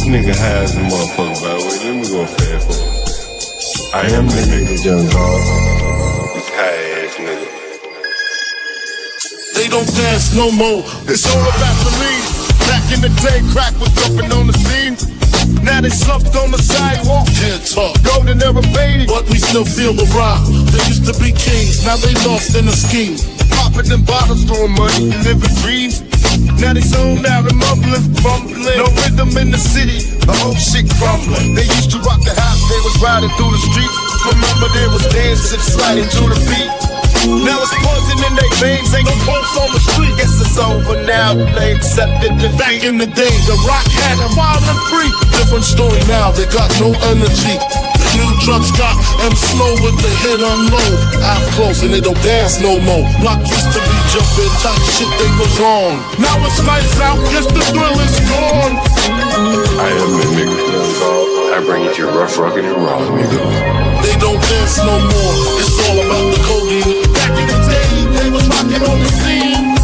nigga high as a motherfucker, by the way. Let me go fast forward. I am the nigga, young dog. This high ass nigga. They don't dance no more. It's all about the lead. Back in the day, crack was jumping on the scene. Now they slumped on the sidewalk. Can't talk. Golden era faded, but we still feel the rock. They used to be kings, now they lost in a scheme. Popping them bottles, throwing money, living dreams. Now they zoned out and mumbling, fumbling. No rhythm in the city, the whole shit crumbling. They used to rock the house, they was riding through the streets. Remember there was dancing, sliding to the beat. Now it's poison in their veins, ain't no pulse on the street. Guess it's over now, they accepted defeat. Back in the day, the rock had them wild and free. Different story now, they got no energy. The new drugs got them slow with the hit unload. Eyes closed and they don't dance no more. Rock used to be jumping, type shit they was on. Now it's lights out, guess the thrill is gone. I am the nigga, young dog. I bring you to your rough, rugged, and raw, nigga. They don't dance no more, it's all about the codeine. Back in the day, they was rocking on the scene.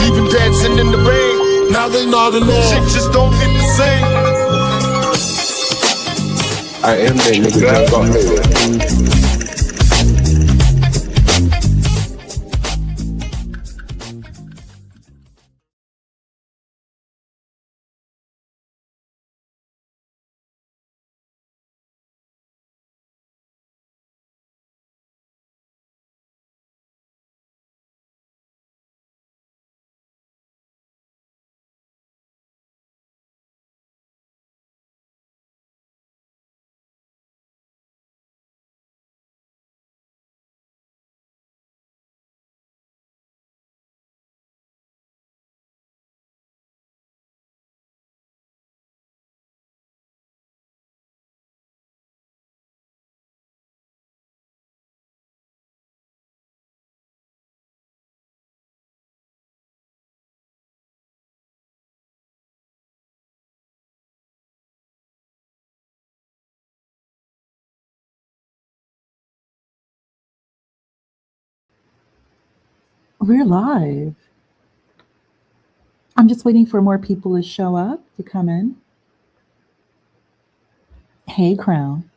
Even dancing in the rain. Now they nodding off. Shit just don't hit the same. I am that nigga, young dog. We're live. I'm just waiting for more people to show up, to come in. Hey, Crown.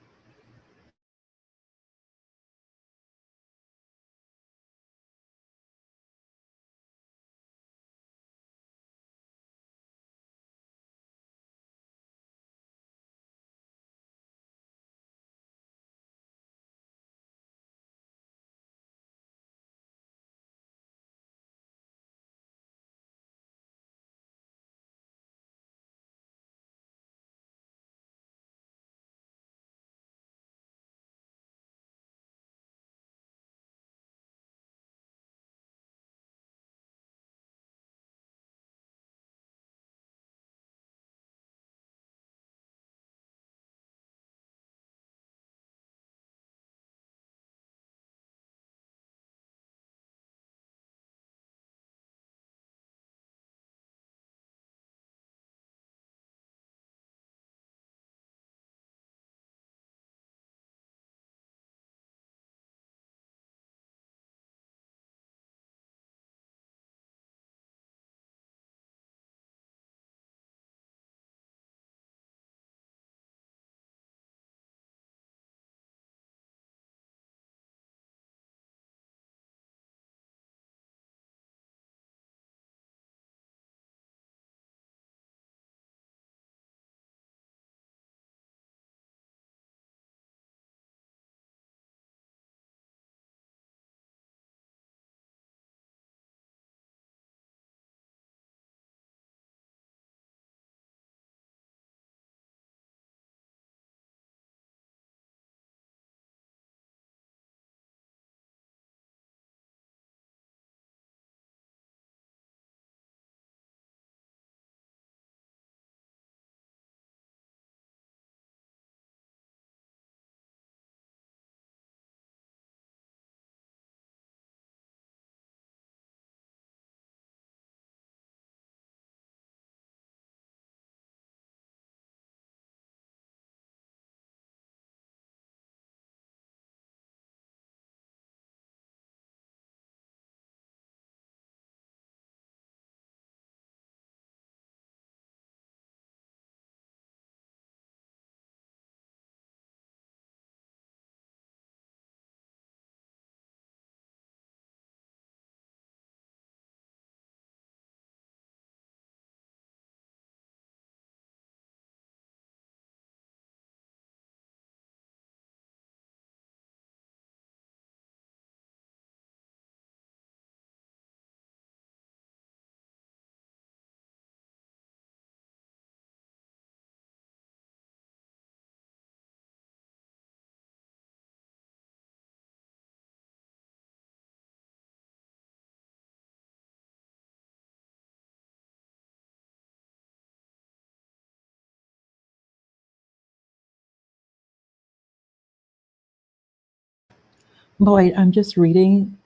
Boyd, I'm just reading,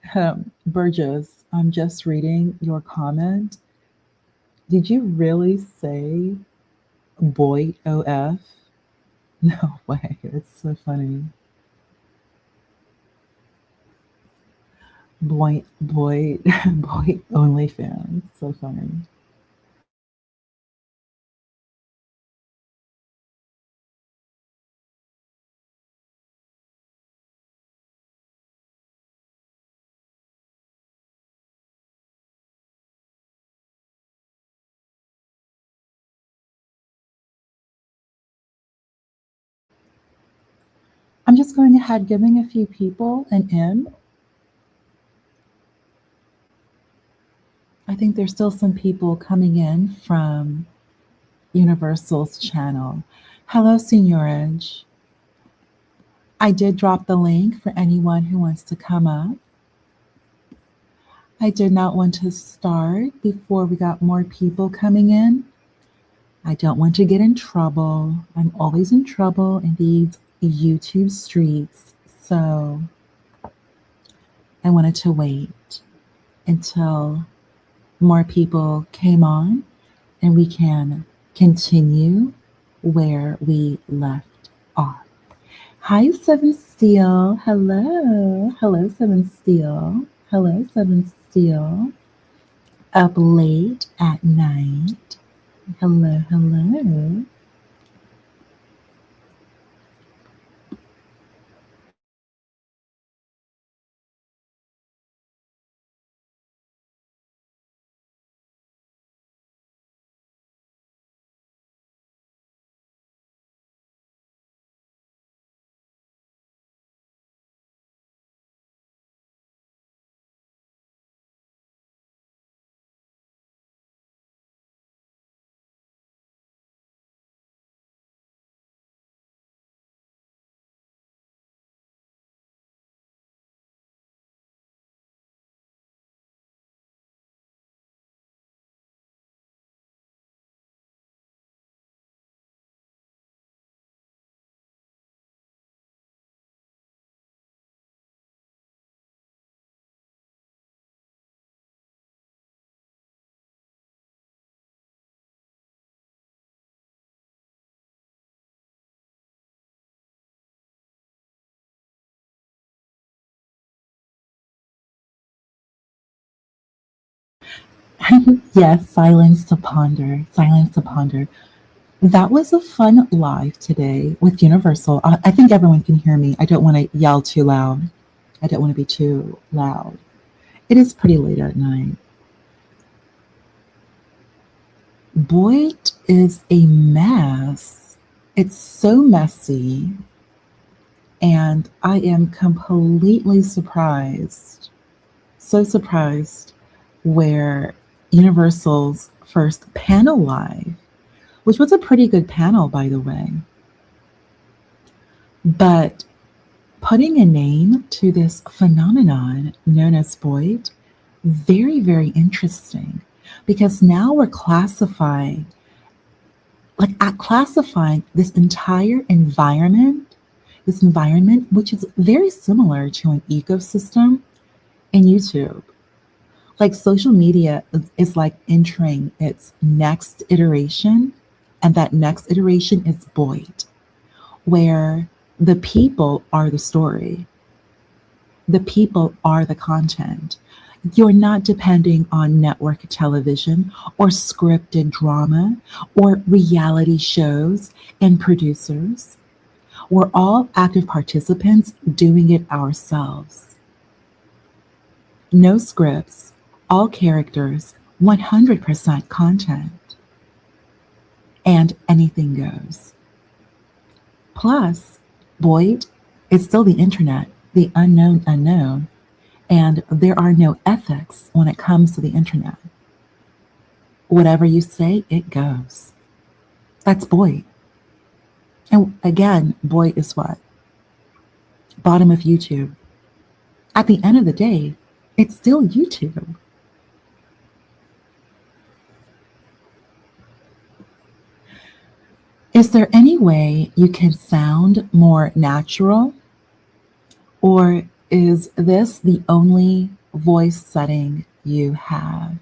Burgess, I'm just reading your comment. Did you really say Boyd OF? No way. It's so funny. Boyd, Boyd OnlyFans. So funny. I'm just going ahead giving a few people an in. I think there's still some people coming in from Universal's channel. Hello, Señorage. I did drop the link for anyone who wants to come up. I did not want to start before we got more people coming in. I don't want to get in trouble. I'm always in trouble in these YouTube streets. So I wanted to wait until more people came on and we can continue where we left off. Hi, Seven Steel. Hello. Hello, Seven Steel. Hello, Seven Steel. Up late at night. Hello, hello. Yes, silence to ponder. Silence to ponder. That was a fun live today with Universal. I think everyone can hear me. I don't want to yell too loud. I don't want to be too loud. It is pretty late at night. BOYT is a mess. It's so messy. And I am completely surprised, so surprised, where Universal's first panel live, which was a pretty good panel, by the way, but putting a name to this phenomenon known as BOYT, very, very interesting, because now we're classifying this environment, which is very similar to an ecosystem in YouTube. Like social media is like entering its next iteration, and that next iteration is BOYT, where the people are the story, the people are the content. You're not depending on network television or scripted drama or reality shows and producers. We're all active participants doing it ourselves. No scripts, all characters, 100% content, and anything goes. Plus, BOYT is still the internet, the unknown unknown, and there are no ethics when it comes to the internet. Whatever you say, it goes. That's BOYT. And again, BOYT is what? Bottom of YouTube. At the end of the day, it's still YouTube. Is there any way you can sound more natural? Or Is this the only voice setting you have?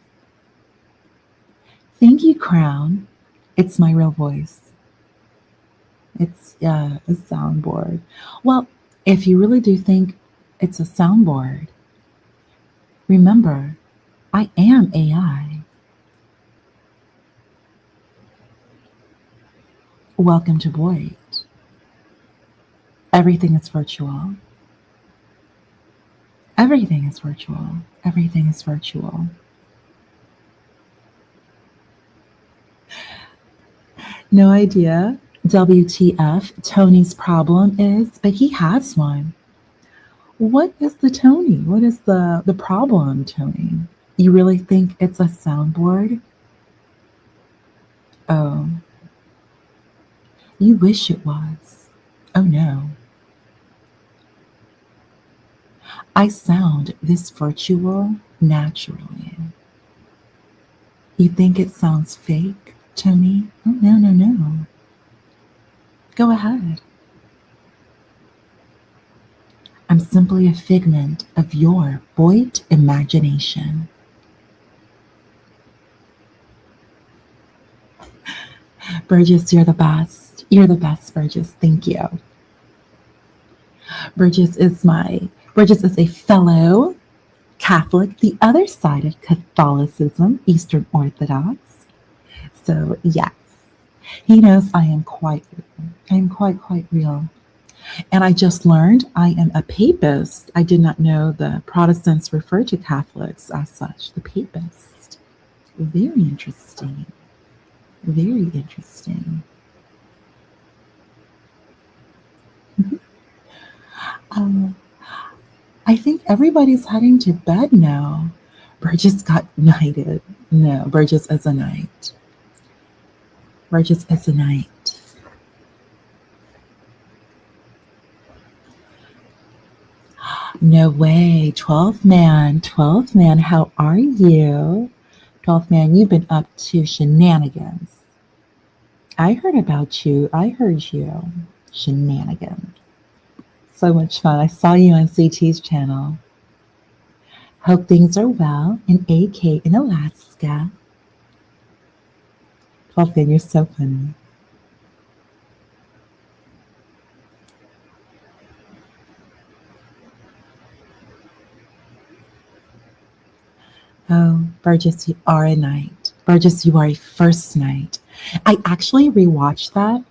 Thank you, Crown. It's my real voice. It's a soundboard. Well, if you really do think it's a soundboard, remember, I am AI. Welcome to BOYT. Everything is virtual. Everything is virtual. Everything is virtual. No idea WTF Tony's problem is, but he has one. What is the Tony? What is the problem, Tony? You really think it's a soundboard? Oh, you wish it was. Oh no. I sound this virtual naturally. You think it sounds fake, Tony? Oh, no, no, no. Go ahead. I'm simply a figment of your BOYT imagination. Burgess, you're the best. You're the best, Burgess. Thank you. Burgess is a fellow Catholic, the other side of Catholicism, Eastern Orthodox. So yes, he knows I am quite real. And I just learned I am a papist. I did not know the Protestants refer to Catholics as such. The papist. Very interesting. Very interesting. I think everybody's heading to bed now. Burgess got knighted. No, Burgess is a knight. Burgess is a knight. No way. 12th man, how are you? 12th man, you've been up to shenanigans. I heard about you. I heard you. Shenanigans. So much fun. I saw you on CT's channel. Hope things are well in AK in Alaska. 12th man, you're so funny. Oh, Burgess, you are a knight. Burgess, you are a first knight. I actually rewatched that.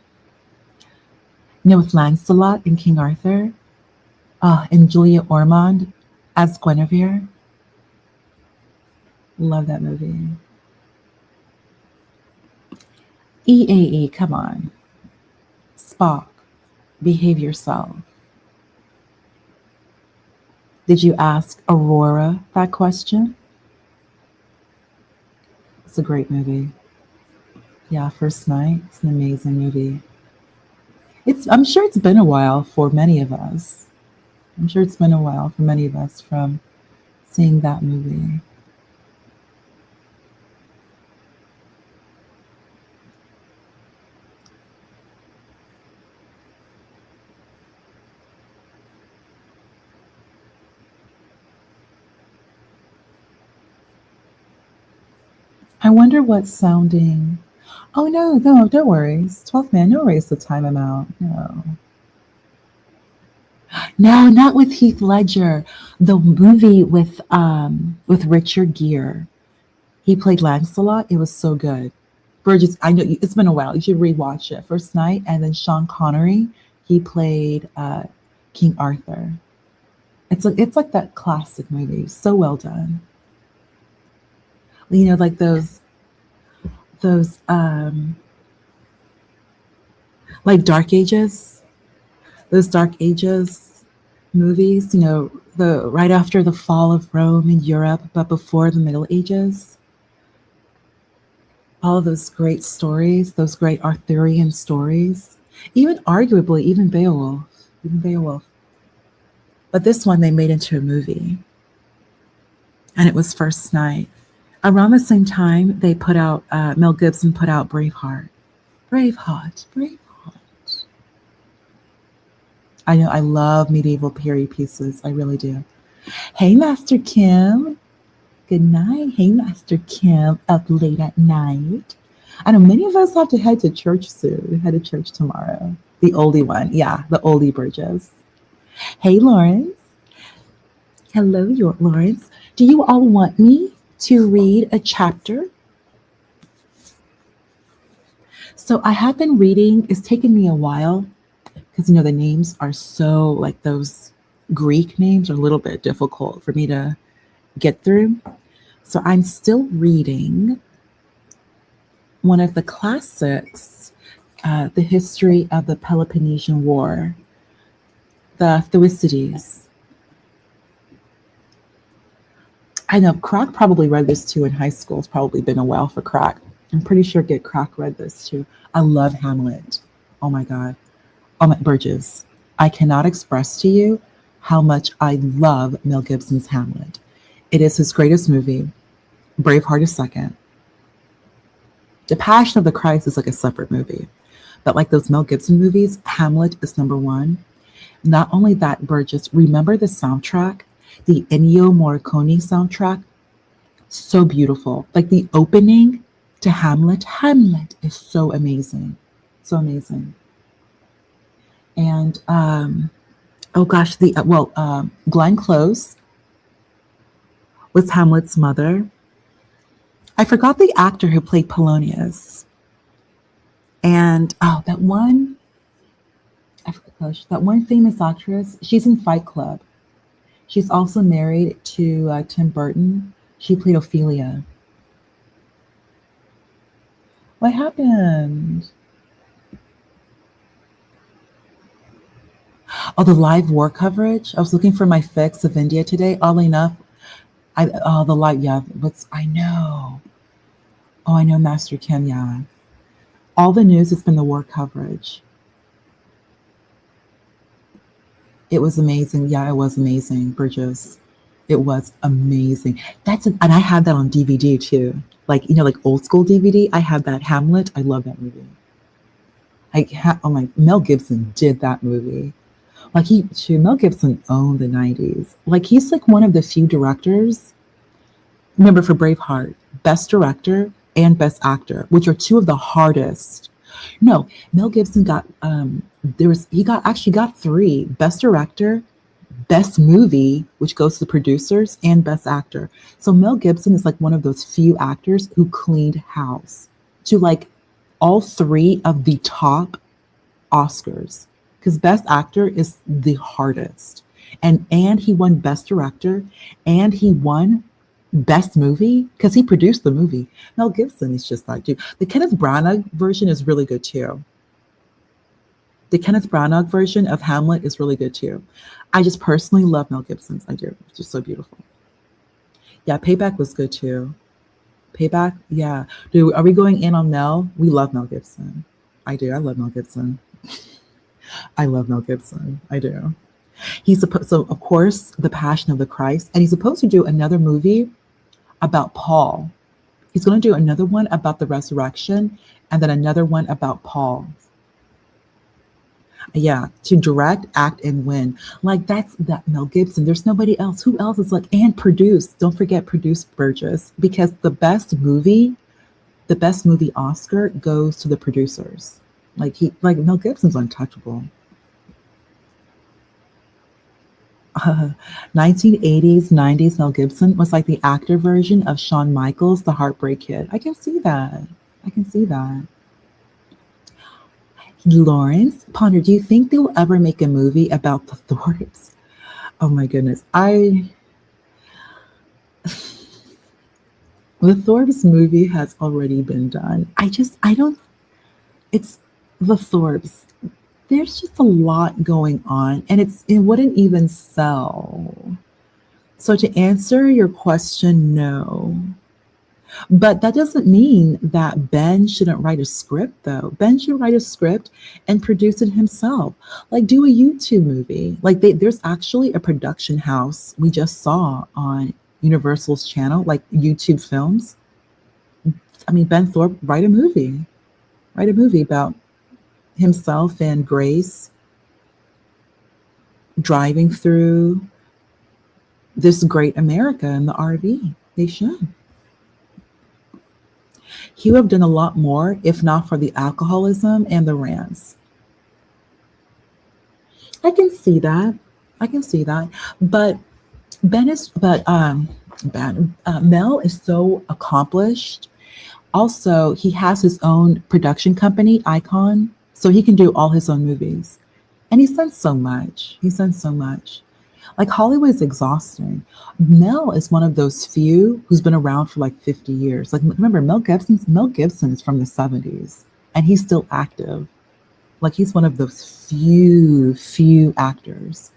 You know, with Lancelot and King Arthur. And Julia Ormond as Guinevere. Love that movie. EAE, come on. Spock, behave yourself. Did you ask Aurora that question? It's a great movie. Yeah, First Night. It's an amazing movie. I'm sure it's been a while for many of us. I'm sure it's been a while for many of us from seeing that movie. I wonder what's sounding. Oh, no, don't worry. 12th man, no worries to time him out. No. No, not with Heath Ledger. The movie with Richard Gere. He played Lancelot. It was so good. Burgess, I know it's been a while. You should rewatch it. First Night, and then Sean Connery. He played King Arthur. It's like that classic movie. So well done. You know, like those like Dark Ages. Those Dark Ages movies, you know, the right after the fall of Rome in Europe, but before the Middle Ages. All of those great stories, those great Arthurian stories, even arguably, even Beowulf. But this one they made into a movie, and it was First Night. Around the same time, they put out Mel Gibson put out Braveheart. I know I love medieval period pieces. I really do. Hey, Master Kim. Good night. Hey, Master Kim. Up late at night. I know many of us have to head to church soon. Head to church tomorrow. The oldie one. Yeah, the oldie Burgess. Hey, Lawrence. Hello, Lawrence. Do you all want me to read a chapter? So I have been reading. It's taken me a while because the names are so like those Greek names are a little bit difficult for me to get through. So I'm still reading one of the classics, the history of the Peloponnesian War, the Thucydides. I know Croc probably read this too in high school. It's probably been a while for Croc. I'm pretty sure Get Croc read this too. I love Hamlet. Oh my God. Oh my Burgess. I cannot express to you how much I love Mel Gibson's Hamlet. It is his greatest movie. Braveheart is second. The Passion of the Christ is like a separate movie. But like those Mel Gibson movies, Hamlet is number one. Not only that, Burgess, remember the soundtrack? The Ennio Morricone soundtrack? So beautiful. Like the opening to Hamlet. Hamlet is so amazing. So amazing. And, oh gosh, Glenn Close was Hamlet's mother. I forgot the actor who played Polonius. And that one famous actress, she's in Fight Club. She's also married to Tim Burton. She played Ophelia. What happened? Oh, the live war coverage. I was looking for my fix of India today. Oddly enough, I know. Oh, I know, Master Kim, yeah. All the news has been the war coverage. It was amazing. Yeah, it was amazing, Burgess. It was amazing. And I had that on DVD too. Like old school DVD. I had that Hamlet. I love that movie. Mel Gibson did that movie. Mel Gibson owned the 90s. Like he's like one of the few directors. Remember for Braveheart, Best Director and Best Actor, which are two of the hardest. No, Mel Gibson got actually got three: Best Director, Best Movie, which goes to the producers, and Best Actor. So Mel Gibson is like one of those few actors who cleaned house to like all three of the top Oscars, because Best Actor is the hardest, and he won Best Director, and he won Best Movie because he produced the movie. Mel Gibson is just like, dude. The Kenneth Branagh version is really good too. The Kenneth Branagh version of Hamlet is really good too. I just personally love Mel Gibson's. I do. It's just so beautiful. Yeah, Payback was good too. Payback, yeah. Dude, are we going in on Mel? We love Mel Gibson. I do. I love Mel Gibson. I love Mel Gibson. I do. So of course, The Passion of the Christ, and he's supposed to do another movie about Paul. He's going to do another one about the resurrection, and then another one about Paul. Yeah, to direct, act, and win. Like that's that Mel Gibson. There's nobody else. Who else is like, and produce? Don't forget produce Burgess, because the best movie Oscar goes to the producers. Like Mel Gibson's untouchable. 1980s, 90s Mel Gibson was like the actor version of Shawn Michaels, the Heartbreak Kid. I can see that. Lawrence Ponder, do you think they will ever make a movie about the Thorpes? Oh my goodness. The Thorpes movie has already been done. It's the Thorpes. There's just a lot going on, and it wouldn't even sell. So to answer your question, no. But that doesn't mean that Ben shouldn't write a script, though. Ben should write a script and produce it himself. Like, do a YouTube movie. Like, there's actually a production house we just saw on Universal's channel, like YouTube Films. I mean, Ben Thorpe, write a movie about himself and Grace. driving through this great America in the RV. They should. He would have done a lot more if not for the alcoholism and the rants. I can see that. I can see that. But Ben is, but Mel is so accomplished. Also, he has his own production company, Icon, so he can do all his own movies. And he's done so much. He's done so much. Like Hollywood is exhausting. Mel is one of those few who's been around for like 50 years. Like remember, Mel Gibson is from the 70s and he's still active. Like he's one of those few actors.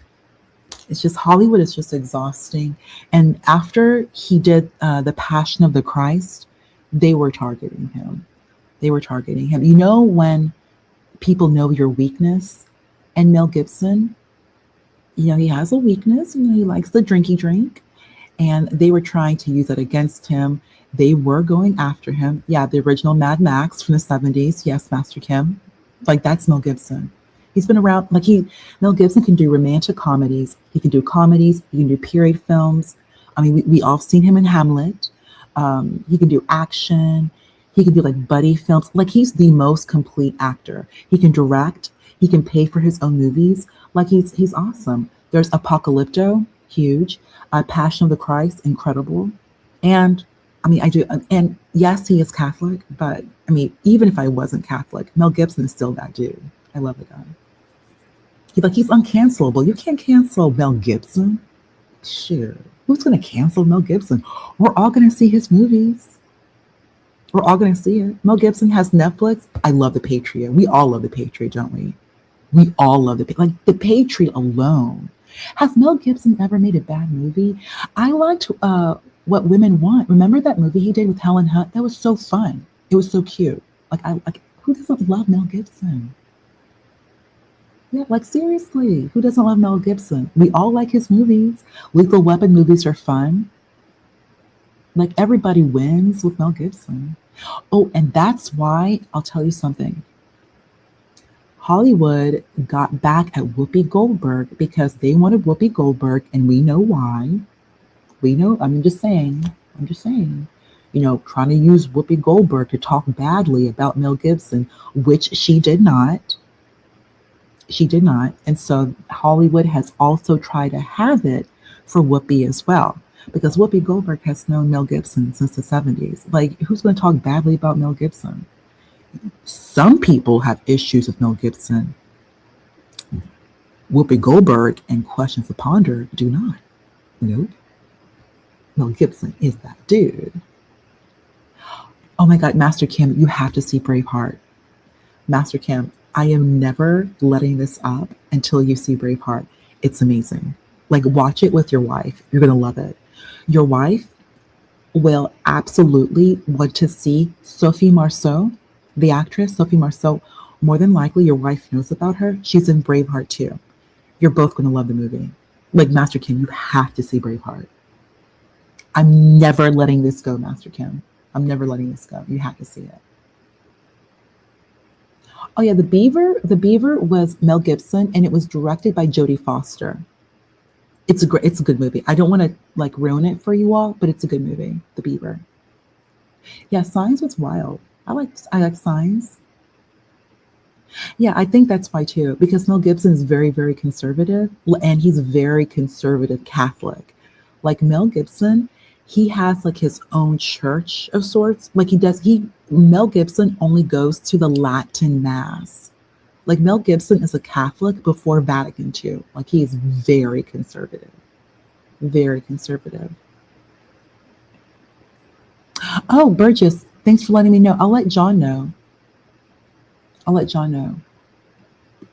It's just Hollywood is just exhausting. And after he did the Passion of the Christ, they were targeting him. They were targeting him. You know when people know your weakness, and Mel Gibson, you know, he has a weakness. You know, he likes the drinky drink, and they were trying to use that against him. They were going after him. Yeah, the original Mad Max from the 70s. Yes, Master Kim. Like that's Mel Gibson. He's been around. Mel Gibson can do romantic comedies. He can do comedies. He can do period films. I mean, we all seen him in Hamlet. He can do action. He can do like buddy films. Like he's the most complete actor. He can direct. He can pay for his own movies. Like he's awesome. There's Apocalypto, huge. Passion of the Christ, incredible. And I mean, and yes, he is Catholic, but I mean, even if I wasn't Catholic, Mel Gibson is still that dude. I love the guy. He's uncancelable. You can't cancel Mel Gibson. Sure. Who's going to cancel Mel Gibson? We're all going to see his movies. We're all going to see it. Mel Gibson has Netflix. I love The Patriot. We all love The Patriot, don't we? We all love The Patriot alone. Has Mel Gibson ever made a bad movie? I liked What Women Want. Remember that movie he did with Helen Hunt? That was so fun. It was so cute. Who doesn't love Mel Gibson? Yeah, like seriously, who doesn't love Mel Gibson? We all like his movies. Lethal Weapon movies are fun. Like everybody wins with Mel Gibson. Oh, and that's why I'll tell you something. Hollywood got back at Whoopi Goldberg because they wanted Whoopi Goldberg, and we know why. We know, I'm just saying, you know, trying to use Whoopi Goldberg to talk badly about Mel Gibson, which she did not. She did not. And so Hollywood has also tried to have it for Whoopi as well, because Whoopi Goldberg has known Mel Gibson since the 70s. Like, who's going to talk badly about Mel Gibson? Some people have issues with Mel Gibson. Whoopi Goldberg and Questions to Ponder do not. Nope. Mel Gibson is that dude. Oh my God, Master Kim, you have to see Braveheart. Master Kim, I am never letting this up until you see Braveheart. It's amazing. Like, watch it with your wife. You're going to love it. Your wife will absolutely want to see Sophie Marceau, the actress, Sophie Marceau. More than likely, your wife knows about her. She's in Braveheart too. You're both going to love the movie. Like, Master Kim, you have to see Braveheart. I'm never letting this go, Master Kim. I'm never letting this go. You have to see it. Oh yeah, The Beaver was Mel Gibson, and it was directed by Jodie Foster. It's a good movie. I don't want to like ruin it for you all, but it's a good movie, The Beaver. Yeah, Signs was wild. I like Signs. Yeah, I think that's why too, because Mel Gibson is very, very conservative, and he's very conservative Catholic. Like Mel Gibson, he has like his own church of sorts. Like Mel Gibson only goes to the Latin Mass. Like Mel Gibson is a Catholic before Vatican II. Like he is very conservative. Very conservative. Oh, Burgess, thanks for letting me know. I'll let John know.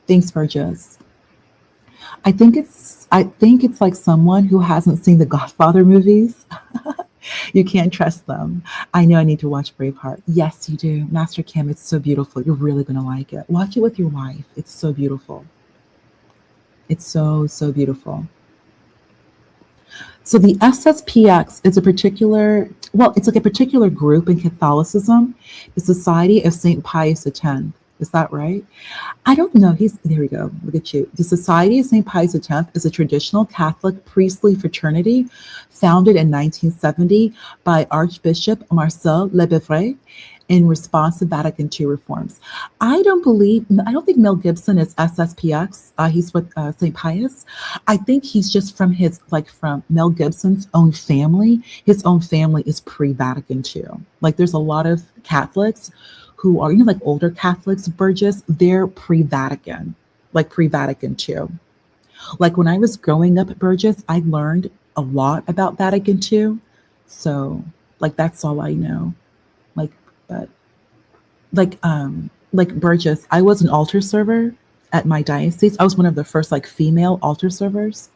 Thanks, Burgess. I think it's like someone who hasn't seen the Godfather movies. You can't trust them. I know I need to watch Braveheart. Yes, you do. Master Kim, it's so beautiful. You're really going to like it. Watch it with your wife. It's so beautiful. It's so, so beautiful. So the SSPX is it's like a particular group in Catholicism, the Society of St. Pius X. Is that right? I don't know. There we go. Look at you. The Society of St. Pius X is a traditional Catholic priestly fraternity founded in 1970 by Archbishop Marcel Lebevre in response to Vatican II reforms. I don't think Mel Gibson is SSPX. He's with St. Pius. I think he's just from from Mel Gibson's own family. His own family is pre-Vatican II. Like there's a lot of Catholics who are, like older Catholics, Burgess, they're pre-Vatican, like pre-Vatican II. Like when I was growing up at Burgess, I learned a lot about Vatican II. So like that's all I know. Like, but like Burgess, I was an altar server at my diocese. I was one of the first like female altar servers.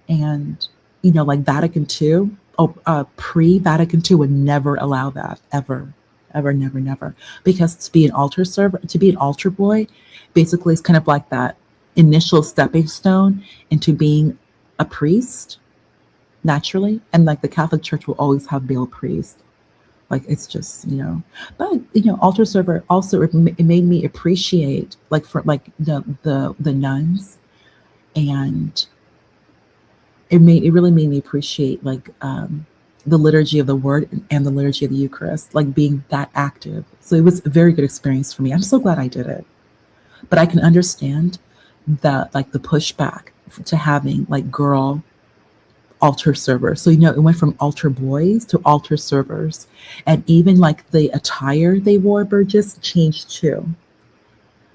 And like Vatican II, pre-Vatican II would never allow that ever, ever, never, never. Because to be an altar server, to be an altar boy, basically it's kind of like that initial stepping stone into being a priest naturally. And like the Catholic Church will always have male priests. Like it's just, but altar server also it made me appreciate like for like the nuns, and it really made me appreciate like the liturgy of the word and the liturgy of the Eucharist, like being that active. So it was a very good experience for me. I'm so glad I did it. But I can understand that like the pushback to having like girl altar servers. So it went from altar boys to altar servers. And even like the attire they wore, Burgess, changed too.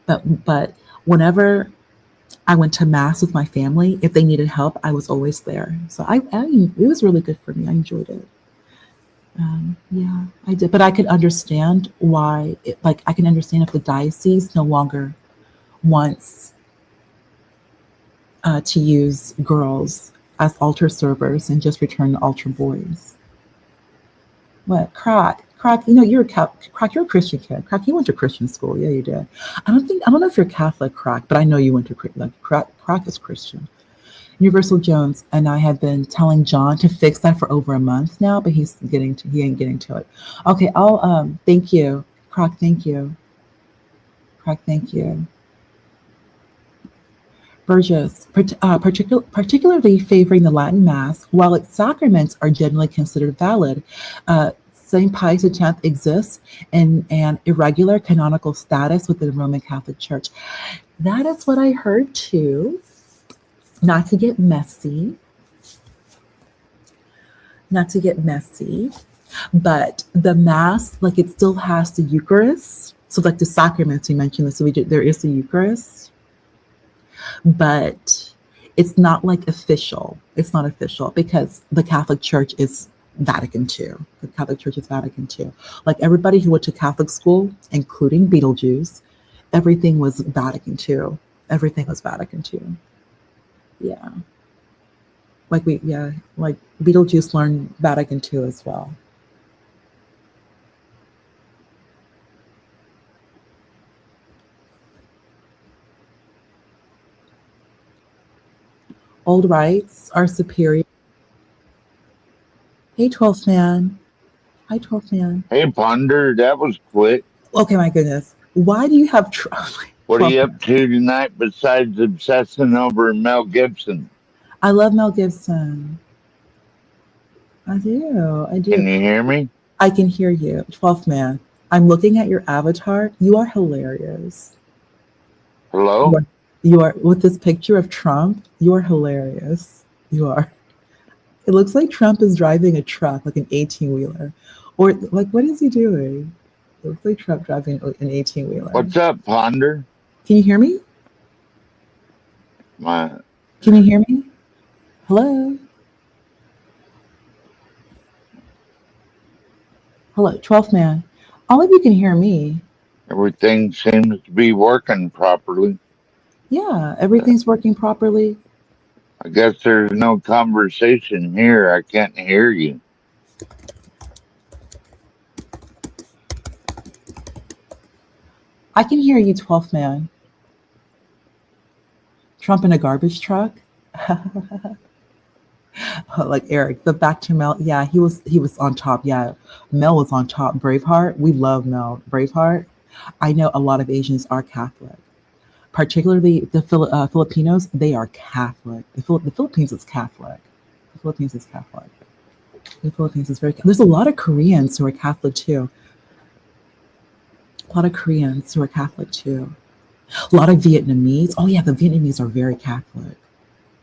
But whenever I went to mass with my family, if they needed help, I was always there. So it was really good for me. I enjoyed it. Yeah, I did. But I could understand why, I can understand if the diocese no longer wants to use girls as altar servers and just return to altar boys. What, Croc? Croc, you're you're a Christian kid. Croc, you went to Christian school. Yeah, you did. I don't know if you're Catholic, Croc, but I know you went to Croc is Christian. Universal Jones and I have been telling John to fix that for over a month now, but he ain't getting to it. Okay, I'll thank you, Croc. Thank you, Croc. Thank you. Burgess, particularly favoring the Latin Mass, while its sacraments are generally considered valid, St. Pius X exists in an irregular canonical status within the Roman Catholic Church. That is what I heard too. Not to get messy, but the Mass, like it still has the Eucharist. So like the sacraments, you mentioned this, so there is the Eucharist, but it's not like official. It's not official because the Catholic Church is Vatican II. The Catholic Church is Vatican II. Like everybody who went to Catholic school, including Beetlejuice, everything was Vatican II. Everything was Vatican II. Yeah. Like Beetlejuice learned Vatican II as well. Old rites are superior. Hey, 12th man. Hi, 12th man. Hey, Ponder, that was quick. Okay, my goodness. Why do you have What are you up to tonight besides obsessing over Mel Gibson? I love Mel Gibson. I do. Can you hear me? I can hear you. 12th man. I'm looking at your avatar. You are hilarious. Hello? You are with this picture of Trump. You are hilarious. You are. It looks like Trump is driving a truck, like an 18-wheeler. Or like, what is he doing? It looks like Trump driving an 18-wheeler. What's up, Ponder? Can you hear me? Can you hear me? Hello? Hello, 12th man. All of you can hear me. Everything seems to be working properly. Yeah, everything's working properly. I guess there's no conversation here. I can't hear you. I can hear you, 12th man. Trump in a garbage truck? Like Eric, but back to Mel. Yeah, he was on top. Yeah, Mel was on top. Braveheart. We love Mel. Braveheart. I know a lot of Asians are Catholic, particularly the Filipinos. They are Catholic. The Philippines is Catholic. The Philippines is Catholic. The Philippines is very. There's a lot of Koreans who are Catholic too. A lot of Koreans who are Catholic too. A lot of Vietnamese. Oh yeah, the Vietnamese are very Catholic.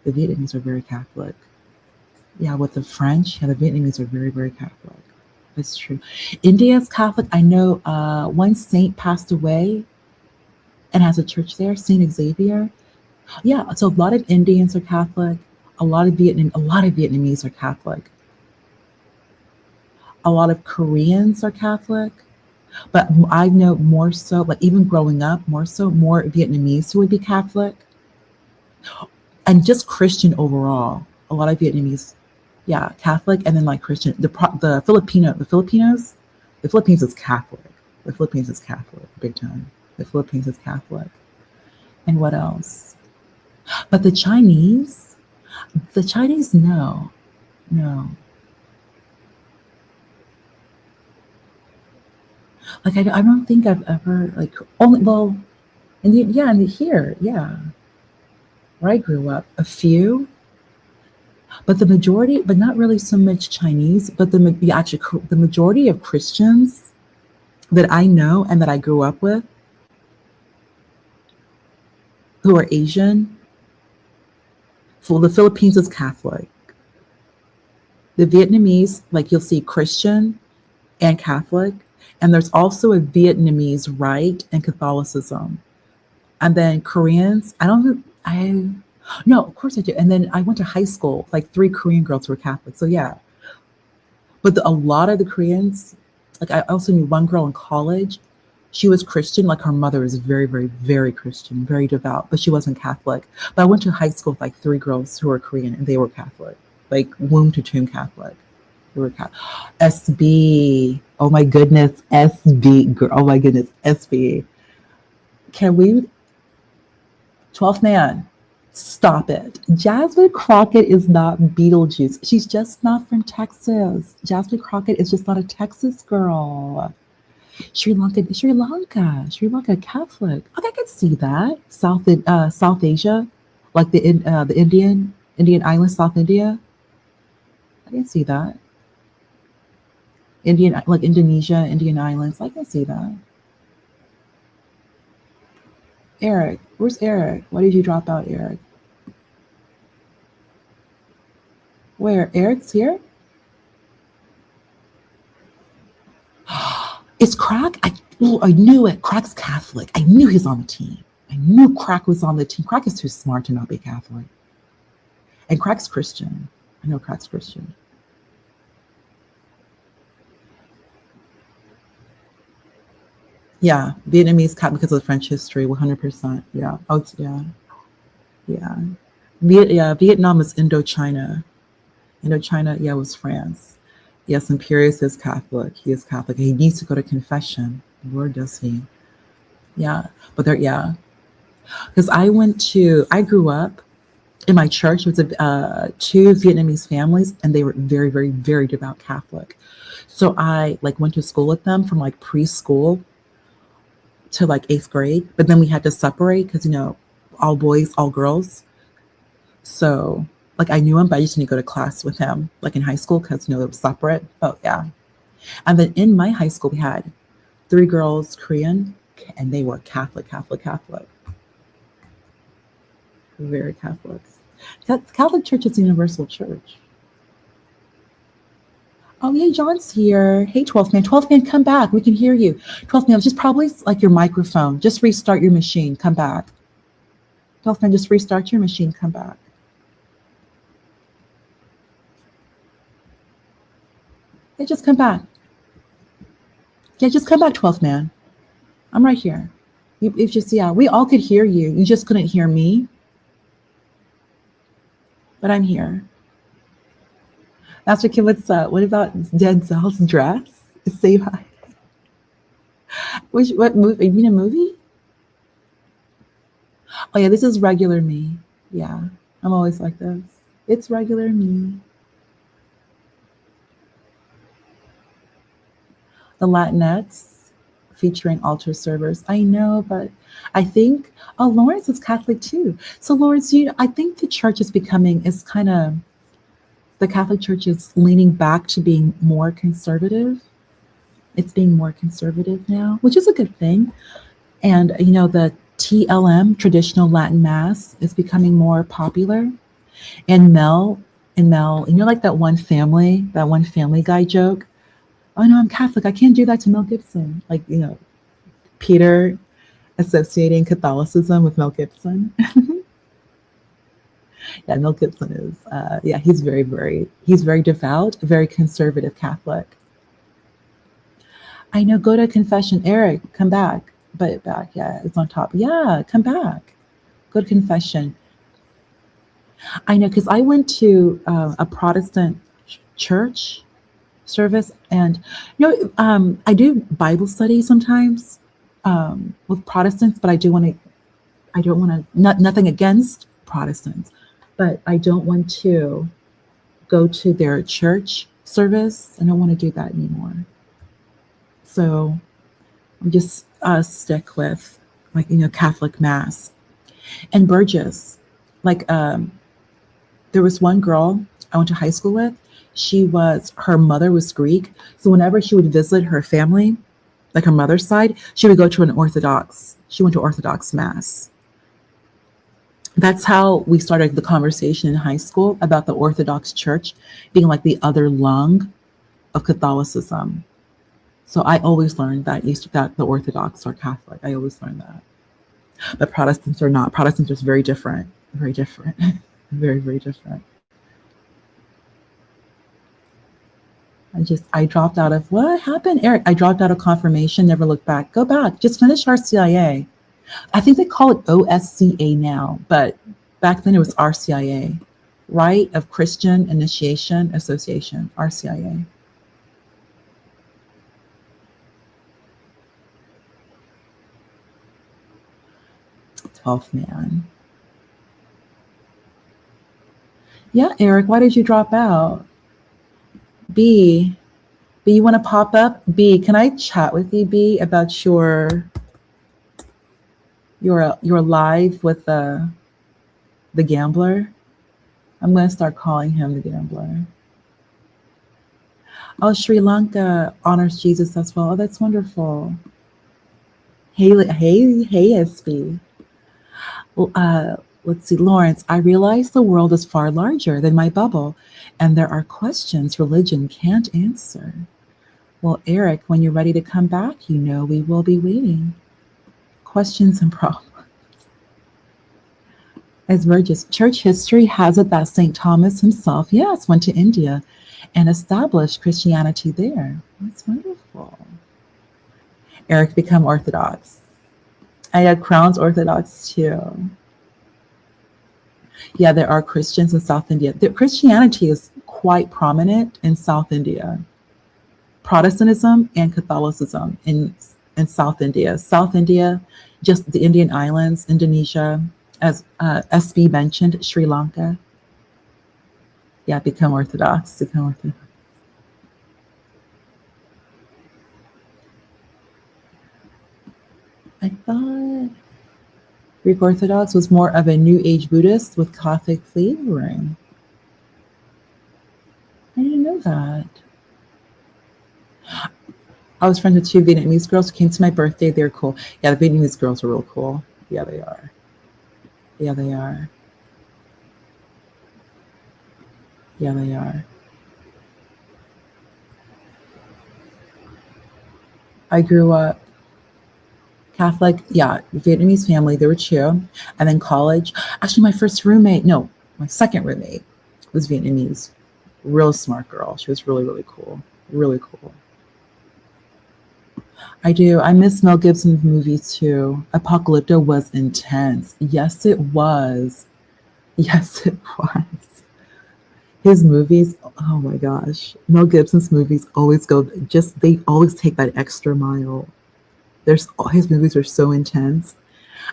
The Vietnamese are very Catholic. Yeah, with the French, yeah, the Vietnamese are very, very Catholic. That's true. India is Catholic. I know one saint passed away and has a church there, Saint Xavier. Yeah, so a lot of Indians are Catholic. A lot of Vietnamese are Catholic. A lot of Koreans are Catholic. But I know more so, like even growing up, more Vietnamese who would be Catholic, and just Christian overall. A lot of Vietnamese, yeah, Catholic, and then like Christian. The Philippines is Catholic. The Philippines is Catholic, big time. The Philippines is Catholic. And what else? But the Chinese, no, no. Like I don't think I've ever like only well, here, yeah, where I grew up, a few, but the majority, but not really so much Chinese, but the majority of Christians that I know and that I grew up with who are Asian. For the Philippines is Catholic. The Vietnamese, like you'll see Christian and Catholic, and there's also a Vietnamese rite and Catholicism. And then Koreans, I don't know, no, of course I do. And then I went to high school, like 3 Korean girls who were Catholic. So yeah, but a lot of the Koreans, like I also knew one girl in college. She was Christian, like her mother was very, very, very Christian, very devout, but she wasn't Catholic. But I went to high school with like 3 girls who were Korean and they were Catholic, like womb to tomb Catholic. They were Catholic. SB. Oh my goodness, SB. Oh my goodness, SB. Can we? 12th man, stop it. Jasmine Crockett is not Beetlejuice. She's just not from Texas. Jasmine Crockett is just not a Texas girl. Sri Lanka, Catholic. Okay, I can see that. South Asia, like the Indian islands, South India. I can see that. Like Indonesia, Indian islands. I can see that. Eric, where's Eric? Why did you drop out, Eric? Where? Eric's here? Is Crack? I knew it. Crack's Catholic. I knew he's on the team. I knew Crack was on the team. Crack is too smart to not be Catholic. And Crack's Christian. I know Crack's Christian. Yeah, Vietnamese Catholic because of the French history, 100%. Yeah. Oh, yeah. Yeah. Vietnam is Indochina. Indochina, yeah, was France. Yes, Imperius is Catholic. He is Catholic. He needs to go to confession. Lord, does he? Yeah. But yeah. Because I grew up in my church. It was 2 Vietnamese families, and they were very, very, very devout Catholic. So I like went to school with them from like preschool to like 8th grade, but then we had to separate because all boys, all girls. So like I knew him, but I just didn't go to class with him like in high school because it was separate. Oh yeah. And then in my high school we had 3 girls Korean, and they were Catholic. Very Catholic. Catholic Church is a universal church. Oh, hey, John's here. Hey, 12th man. 12th man, come back. We can hear you. 12th man, just probably like your microphone. Just restart your machine. Come back. 12th man, just restart your machine. Come back. Hey, just come back. Yeah, just come back, 12th man. I'm right here. It's just, yeah, we all could hear you. You just couldn't hear me. But I'm here. Master Kim, what's up? What about Denzel's dress? Say hi. What movie? You mean a movie? Oh yeah, this is regular me. Yeah, I'm always like this. It's regular me. The Latinx featuring altar servers. I know, but I think, oh, Lawrence is Catholic too. So Lawrence, I think the church is kind of, the Catholic Church is leaning back to being more conservative. It's being more conservative now, which is a good thing. And, the TLM, traditional Latin Mass, is becoming more popular. And Mel, like that one Family Guy joke. Oh no, I'm Catholic. I can't do that to Mel Gibson. Like, Peter associating Catholicism with Mel Gibson. Yeah, Mel Gibson is, he's very devout, very conservative Catholic. I know, go to confession. Eric, come back. But back, yeah, it's on top. Yeah, come back. Go to confession. I know, because I went to a Protestant church service, and I do Bible study sometimes with Protestants, but I don't want to, nothing against Protestants, but I don't want to go to their church service. I don't want to do that anymore. So I just stick with Catholic Mass. And Burgess, there was one girl I went to high school with. Her mother was Greek. So whenever she would visit her family, like her mother's side, she went to Orthodox Mass. That's how we started the conversation in high school about the Orthodox Church being like the other lung of Catholicism. So I always learned that the Orthodox are Catholic. I always learned that. But Protestants are not. Protestants are very different. Very different. Very, very different. I dropped out of, what happened, Eric? I dropped out of confirmation, never looked back. Go back. Just finish RCIA. I think they call it OSCA now, but back then it was RCIA. Rite of Christian Initiation Association, RCIA. Tough, man. Yeah, Eric, why did you drop out? B, you want to pop up? B, can I chat with you, B, about your live with the gambler? I'm going to start calling him the gambler. Oh, Sri Lanka honors Jesus as well. Oh, that's wonderful. Hey, SB. Let's see, Lawrence, I realize the world is far larger than my bubble, and there are questions religion can't answer. Well, Eric, when you're ready to come back, we will be waiting. Questions and problems. As Burgess, church history has it that St. Thomas himself, yes, went to India and established Christianity there. That's wonderful. Eric become Orthodox. I had Crown's Orthodox too. Yeah, there are Christians in South India. Christianity is quite prominent in South India. Protestantism and Catholicism in South India. South India, just the Indian islands, Indonesia, as SB mentioned, Sri Lanka. Yeah, become Orthodox. I thought Greek Orthodox was more of a New Age Buddhist with Catholic flavoring. I didn't know that. I was friends with 2 Vietnamese girls who came to my birthday. They're cool. Yeah, the Vietnamese girls are real cool. Yeah, they are. Yeah, they are. Yeah, they are. I grew up Catholic, yeah, Vietnamese family, they were chill. And then college, actually my second roommate was Vietnamese. Real smart girl. She was really, really cool. Really cool. I do. I miss Mel Gibson's movies too. Apocalypto was intense. Yes, it was. Yes, it was. His movies, oh my gosh. Mel Gibson's movies they always take that extra mile. His movies are so intense.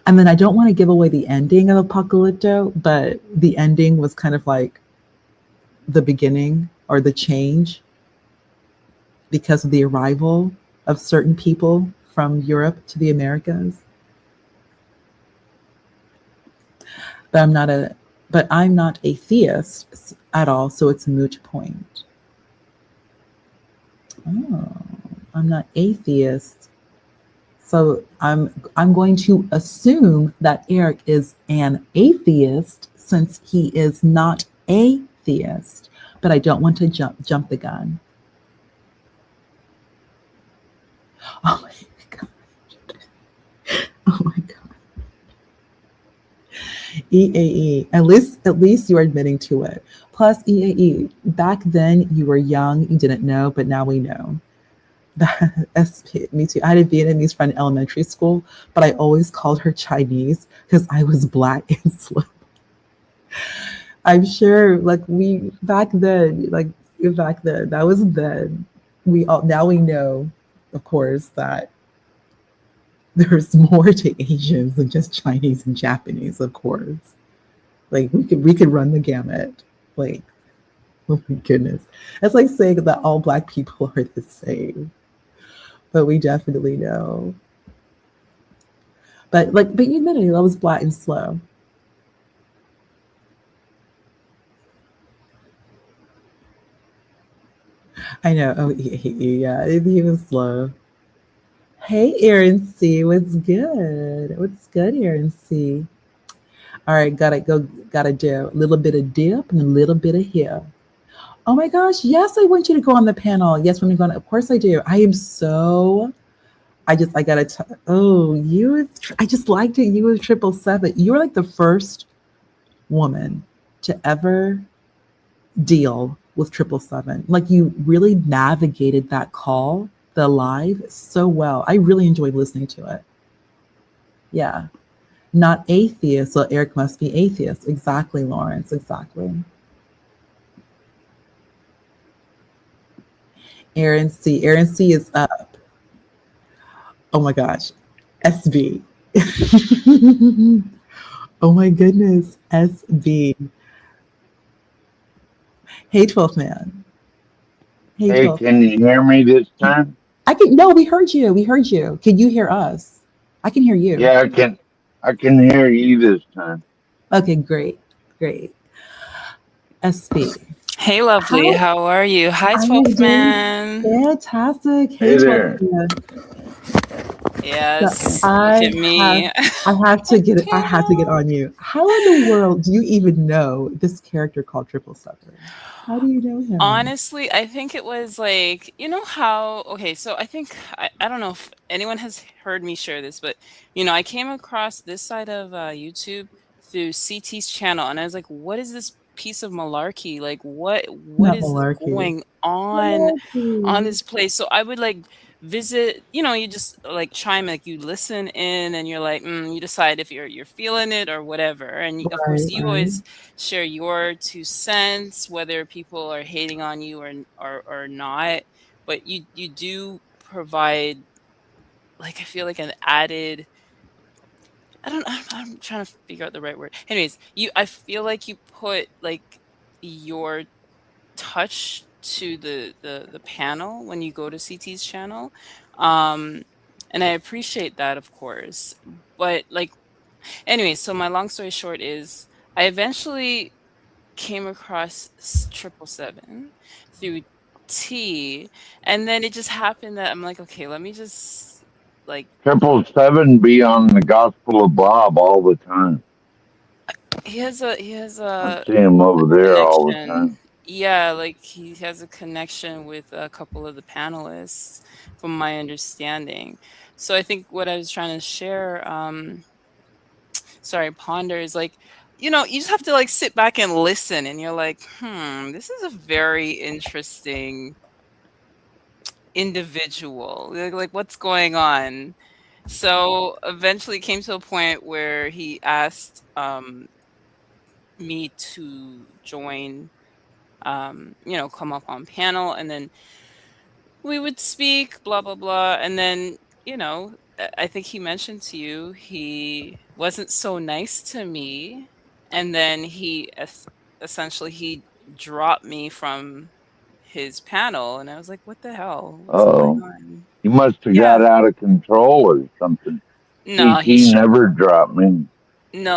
And then I don't want to give away the ending of Apocalypto, but the ending was kind of like the beginning or the change because of the arrival of certain people from Europe to the Americas. But I'm not a theist at all, so it's a moot point. Oh, I'm not atheist. So I'm going to assume that Eric is an atheist since he is not a theist. But I don't want to jump the gun. Oh my god. Oh my god. EAE. At least you're admitting to it. Plus EAE. Back then you were young, you didn't know, but now we know. Me too. I had a Vietnamese friend in elementary school, but I always called her Chinese because I was black and slow. I'm sure, like back then, that was then. We all now we know, of course, that there's more to Asians than just Chinese and Japanese, of course. Like we could run the gamut. Like, oh my goodness. It's like saying that all black people are the same. But we definitely know. But you admitted I was black and slow. I know. Oh, yeah, he was slow. Hey, Aaron C, what's good? What's good, Aaron C? All right, gotta do a little bit of dip and a little bit of here. Oh my gosh, yes, I want you to go on the panel. Yes, when you're going, of course I do. I am so. I gotta. Oh, I just liked it. You with 777. You were like the first woman to ever deal with 777. Like you really navigated that call, the live, so well. I really enjoyed listening to it. Yeah. Not atheist, so Eric must be atheist. Exactly, Lawrence. Exactly. Aaron C. Aaron C is up. Oh my gosh. SB. Oh my goodness. SB. Hey, 12th man. Hey, Hey, 12th. can you hear me this time? I can, no, we heard you. We heard you. Can you hear us? I can hear you. Yeah, I can. I can hear you this time. Okay, great. Great. SB. Hey, lovely. How How are you? Hi, are you 12th doing? man. Fantastic. Hey, Hey 12th there. man. So Yes, look at me. I have to get I have to get Panel. on you. How in the world do you even know this character called 777? How do you know him? Honestly, I think it was like, you know how, okay, so I think, I don't know if anyone has heard me share this, but, I came across this side of YouTube through CT's channel, and I was like, what is this piece of malarkey? Like, what Not is malarkey. going on Malarkey. this place? So I would like visit, you just like chime, like you listen in and you're like, you decide if you're feeling it or whatever. And of course, Right, you right. always share your 2 cents, whether people are hating on you or not. But you do provide, like, I feel like an added. I'm trying to figure out the right word. Anyways, I feel like you put like your touch to the panel when you go to CT's channel. Um and I appreciate that, of course. But like, anyway, so my long story short is I eventually came across 777 through T, and then it just happened that I'm like, okay, let me just like 777 be on the Gospel of Bob all the time. he has I a see him over there all the connection. time. Yeah, like he has a connection with a couple of the panelists, from my understanding. So I think what I was trying to share, sorry, ponder is like, you just have to like sit back and listen, and you're like, this is a very interesting individual. Like, what's going on? So eventually it came to a point where he asked me to join, come up on panel, and then we would speak, blah blah blah, and then I think he mentioned to you he wasn't so nice to me, and then essentially he dropped me from his panel, and I was like, what the hell, what's going Oh, on? He must have Yeah. got out of control or something. No, CT never dropped me.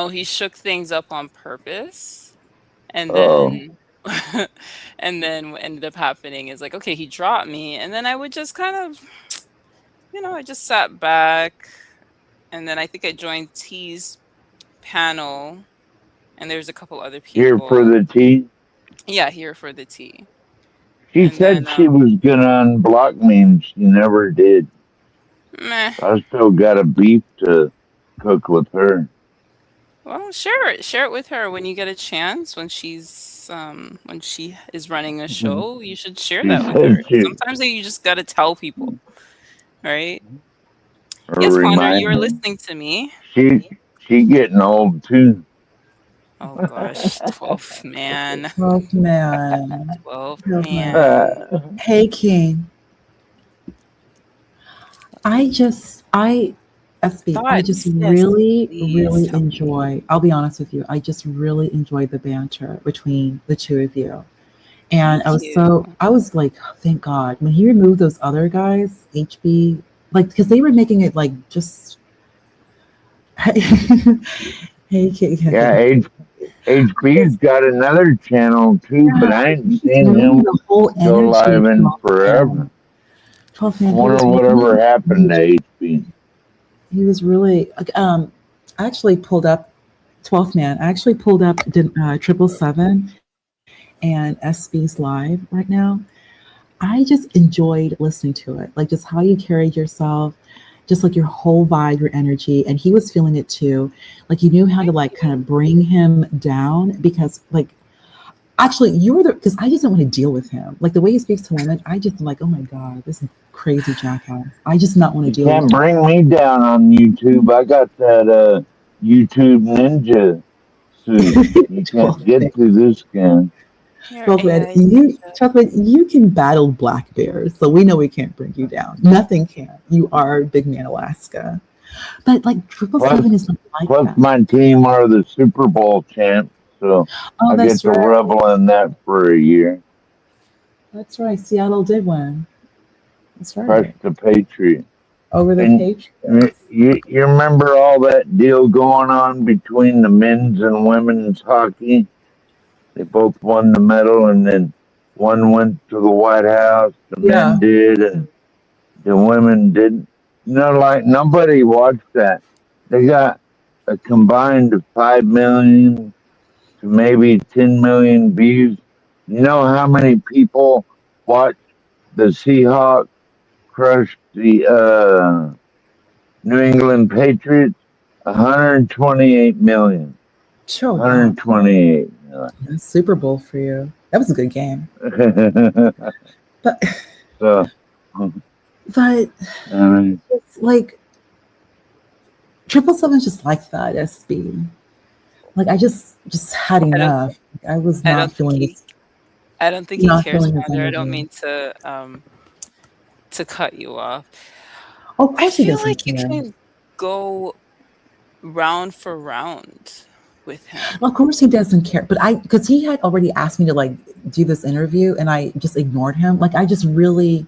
he shook things up on purpose, and Oh, then and then what ended up happening is like, okay, he dropped me, and then I would just kind of, I just sat back, and then I think I joined T's panel, and there's a couple other here for people. the tea. Yeah, here for the tea. She And then said she was gonna unblock me, and she never did. meh. I still got a beef to cook with her. Well, share it with her when you get a chance. When she is running a show, you should share She that with her. said she Sometimes you just gotta tell people, right? or Yes, Ponder, you remind are me. listening to me. She getting old too. Oh gosh, 12th man. 12th man. 12th 12th man. man. Hey, King. SB, I just Thoughts? Yes, really, please really tell me. I'll be honest with you, I just really enjoyed the banter between the two of you. And Thank you. I was like, thank God. When he removed those other guys, HB, like, because they were making it like just, hey, Yeah, King. HB's got another channel too, but Yeah, I he ain't was seen bringing him the whole go energy live of in 12th forever. man. 12th I man, wonder whatever happened to HB. he was really, I actually pulled up 12th man. I actually pulled up 777 and SB's live right now. I just enjoyed listening to it, like just how you carried yourself, just like your whole vibe, your energy, and he was feeling it too. Like you knew how to Thank like kind you. of bring him down because like actually you were the because I just don't want to deal with him. Like the way he speaks to women, I just am like, oh my god, this is crazy jackass. I just not want to You deal with can't him. bring me down on YouTube. I got that YouTube ninja suit. You can't 12th man. get to this guy. Your 12th man, AI ninja. you can battle black bears, so we know we can't bring you down. Nothing can. You are big man Alaska. But like triple Plus, seven is not like plus that. my team are the Super Bowl champs, so Oh, I get that's to right. revel in that for a year. That's right. Seattle did win. That's Crush right. the Patriot. Over the And Patriots. you remember all that deal going on between the men's and women's hockey? They both won the medal, and then one went to the White House. The men Yeah. did, and the women didn't. Like nobody watched that. They got a combined 5 million to maybe 10 million views. You know how many people watched the Seahawks crush the New England Patriots? 128 million. Sure. Wow. 128 million. That's Super Bowl for you. That was a good game. But So, but I mean, it's like triple seven's just like that, SB. Like I just had I don't enough. I was I don't not think feeling he this I don't think he not cares, feeling his Ponder. I don't energy. mean to cut you off. Oh, of I course he feel doesn't like you care. can go round for round with him. Of course he doesn't care. But I because he had already asked me to like do this interview and I just ignored him. Like I just really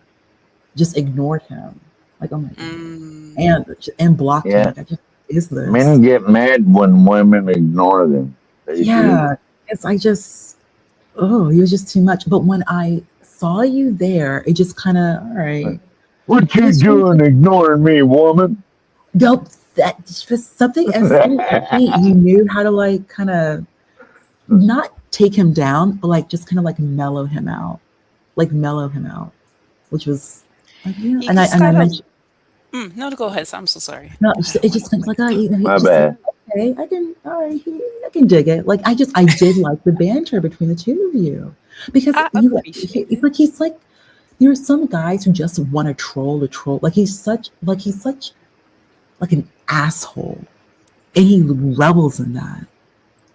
just ignored him. Like, oh my God. Mm, And blocked him. yeah, Like I just is men this? get mad when women ignore them. They do. Yeah. It's I just oh, he was just too much. But when I saw you there, it just kind of all right. What It you was really doing ignoring me, woman? dope. That just something as you knew how to like kind of not take him down, but like just kind of like mellow him out, which was like yeah. he And just I gotta. mentioned No, go ahead. I'm so sorry. no, I it don't want just to seems cut like you off. he My just like bad. okay, I can all right, I can dig it. Like I did like the banter between the two of you because I appreciate it's it. like he's like there are some guys who just want to troll. Like he's such like an asshole, and he revels in that.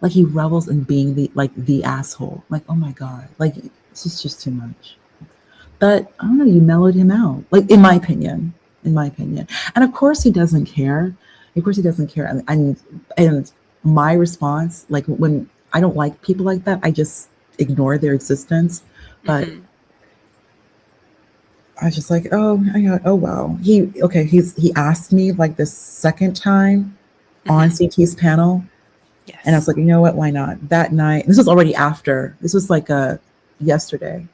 Like he revels in being the asshole. Like oh my god, like it's just too much. But I don't know, you mellowed him out. Like in my opinion, and of course he doesn't care. Of course he doesn't care. And my response, like when I don't like people like that, I just ignore their existence. But Hmm. I was just like, oh, oh well. He asked me like the second time on Hmm. CT's panel, and I was Yes. like, you know what? Why not? That night, this was already after. This was like yesterday.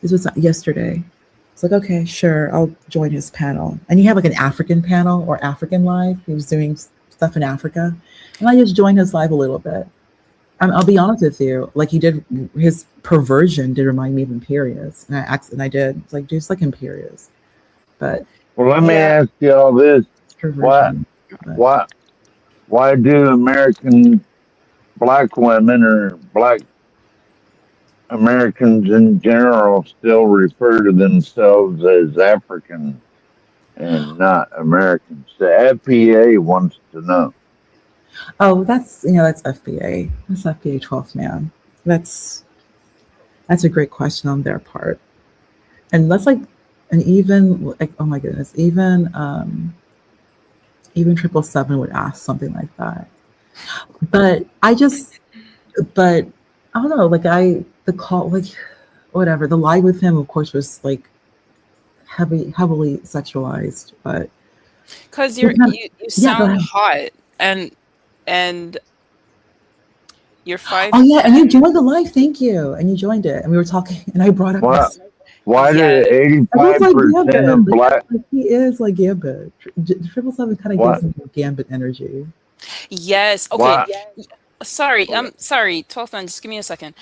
This was yesterday. It's like, okay, sure, I'll join his panel. And he had like an African panel or African live. He was doing stuff in Africa, and I just joined his live a little bit. I'll be honest with you. Like he did, his perversion did remind me of Imperius, and I did. It's like, dude's like Imperius, but Well, let me Yeah. ask you all this: why, perversion. But why, why do American black women or black Americans in general still refer to themselves as African and not Americans? The FPA wants to know. oh, that's FBA. That's FBA 12th man. That's that's a great question on their part, and that's like, and even like, oh my goodness, even 777 would ask something like that. But but I don't know. Like the call, like whatever. The lie with him, of course, was like heavily sexualized. But Because it kind of, you yeah, go sound ahead. hot, and you're Oh yeah, and you 5'10". joined the live. Thank you. And you joined it, and we were talking, and I brought up Why, this. why Yes. did And it's like 85% Gambit. of black, Like he is like Gambit. 777 kind of why, gives him Gambit energy. Yes. Okay. why, Sorry. okay, Sorry. 12th man. Just give me a second.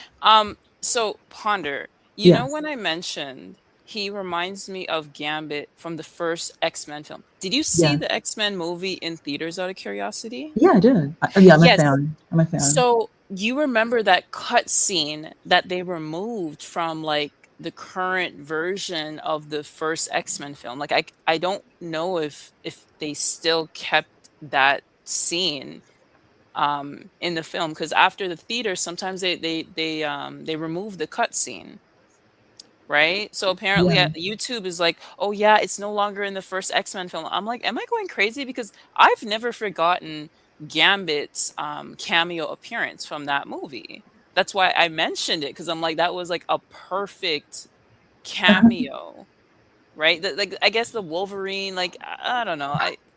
So Ponder. You know Yes. when I mentioned he reminds me of Gambit from the first X-Men film. Did you see Yeah. the X-Men movie in theaters out of curiosity? Yeah, I did. Yeah, I'm a Yes. fan. I'm a fan. So you remember that cut scene that they removed from like the current version of the first X-Men film? Like I don't know if they still kept that scene in the film, because after the theater sometimes they remove the cut scene, right? So apparently Yeah. YouTube is like, oh yeah, it's no longer in the first X-Men film. I'm like, am I going crazy? Because I've never forgotten Gambit's cameo appearance from that movie. That's why I mentioned it, because I'm like, that was like a perfect cameo, right? Like I guess the Wolverine, like I don't know,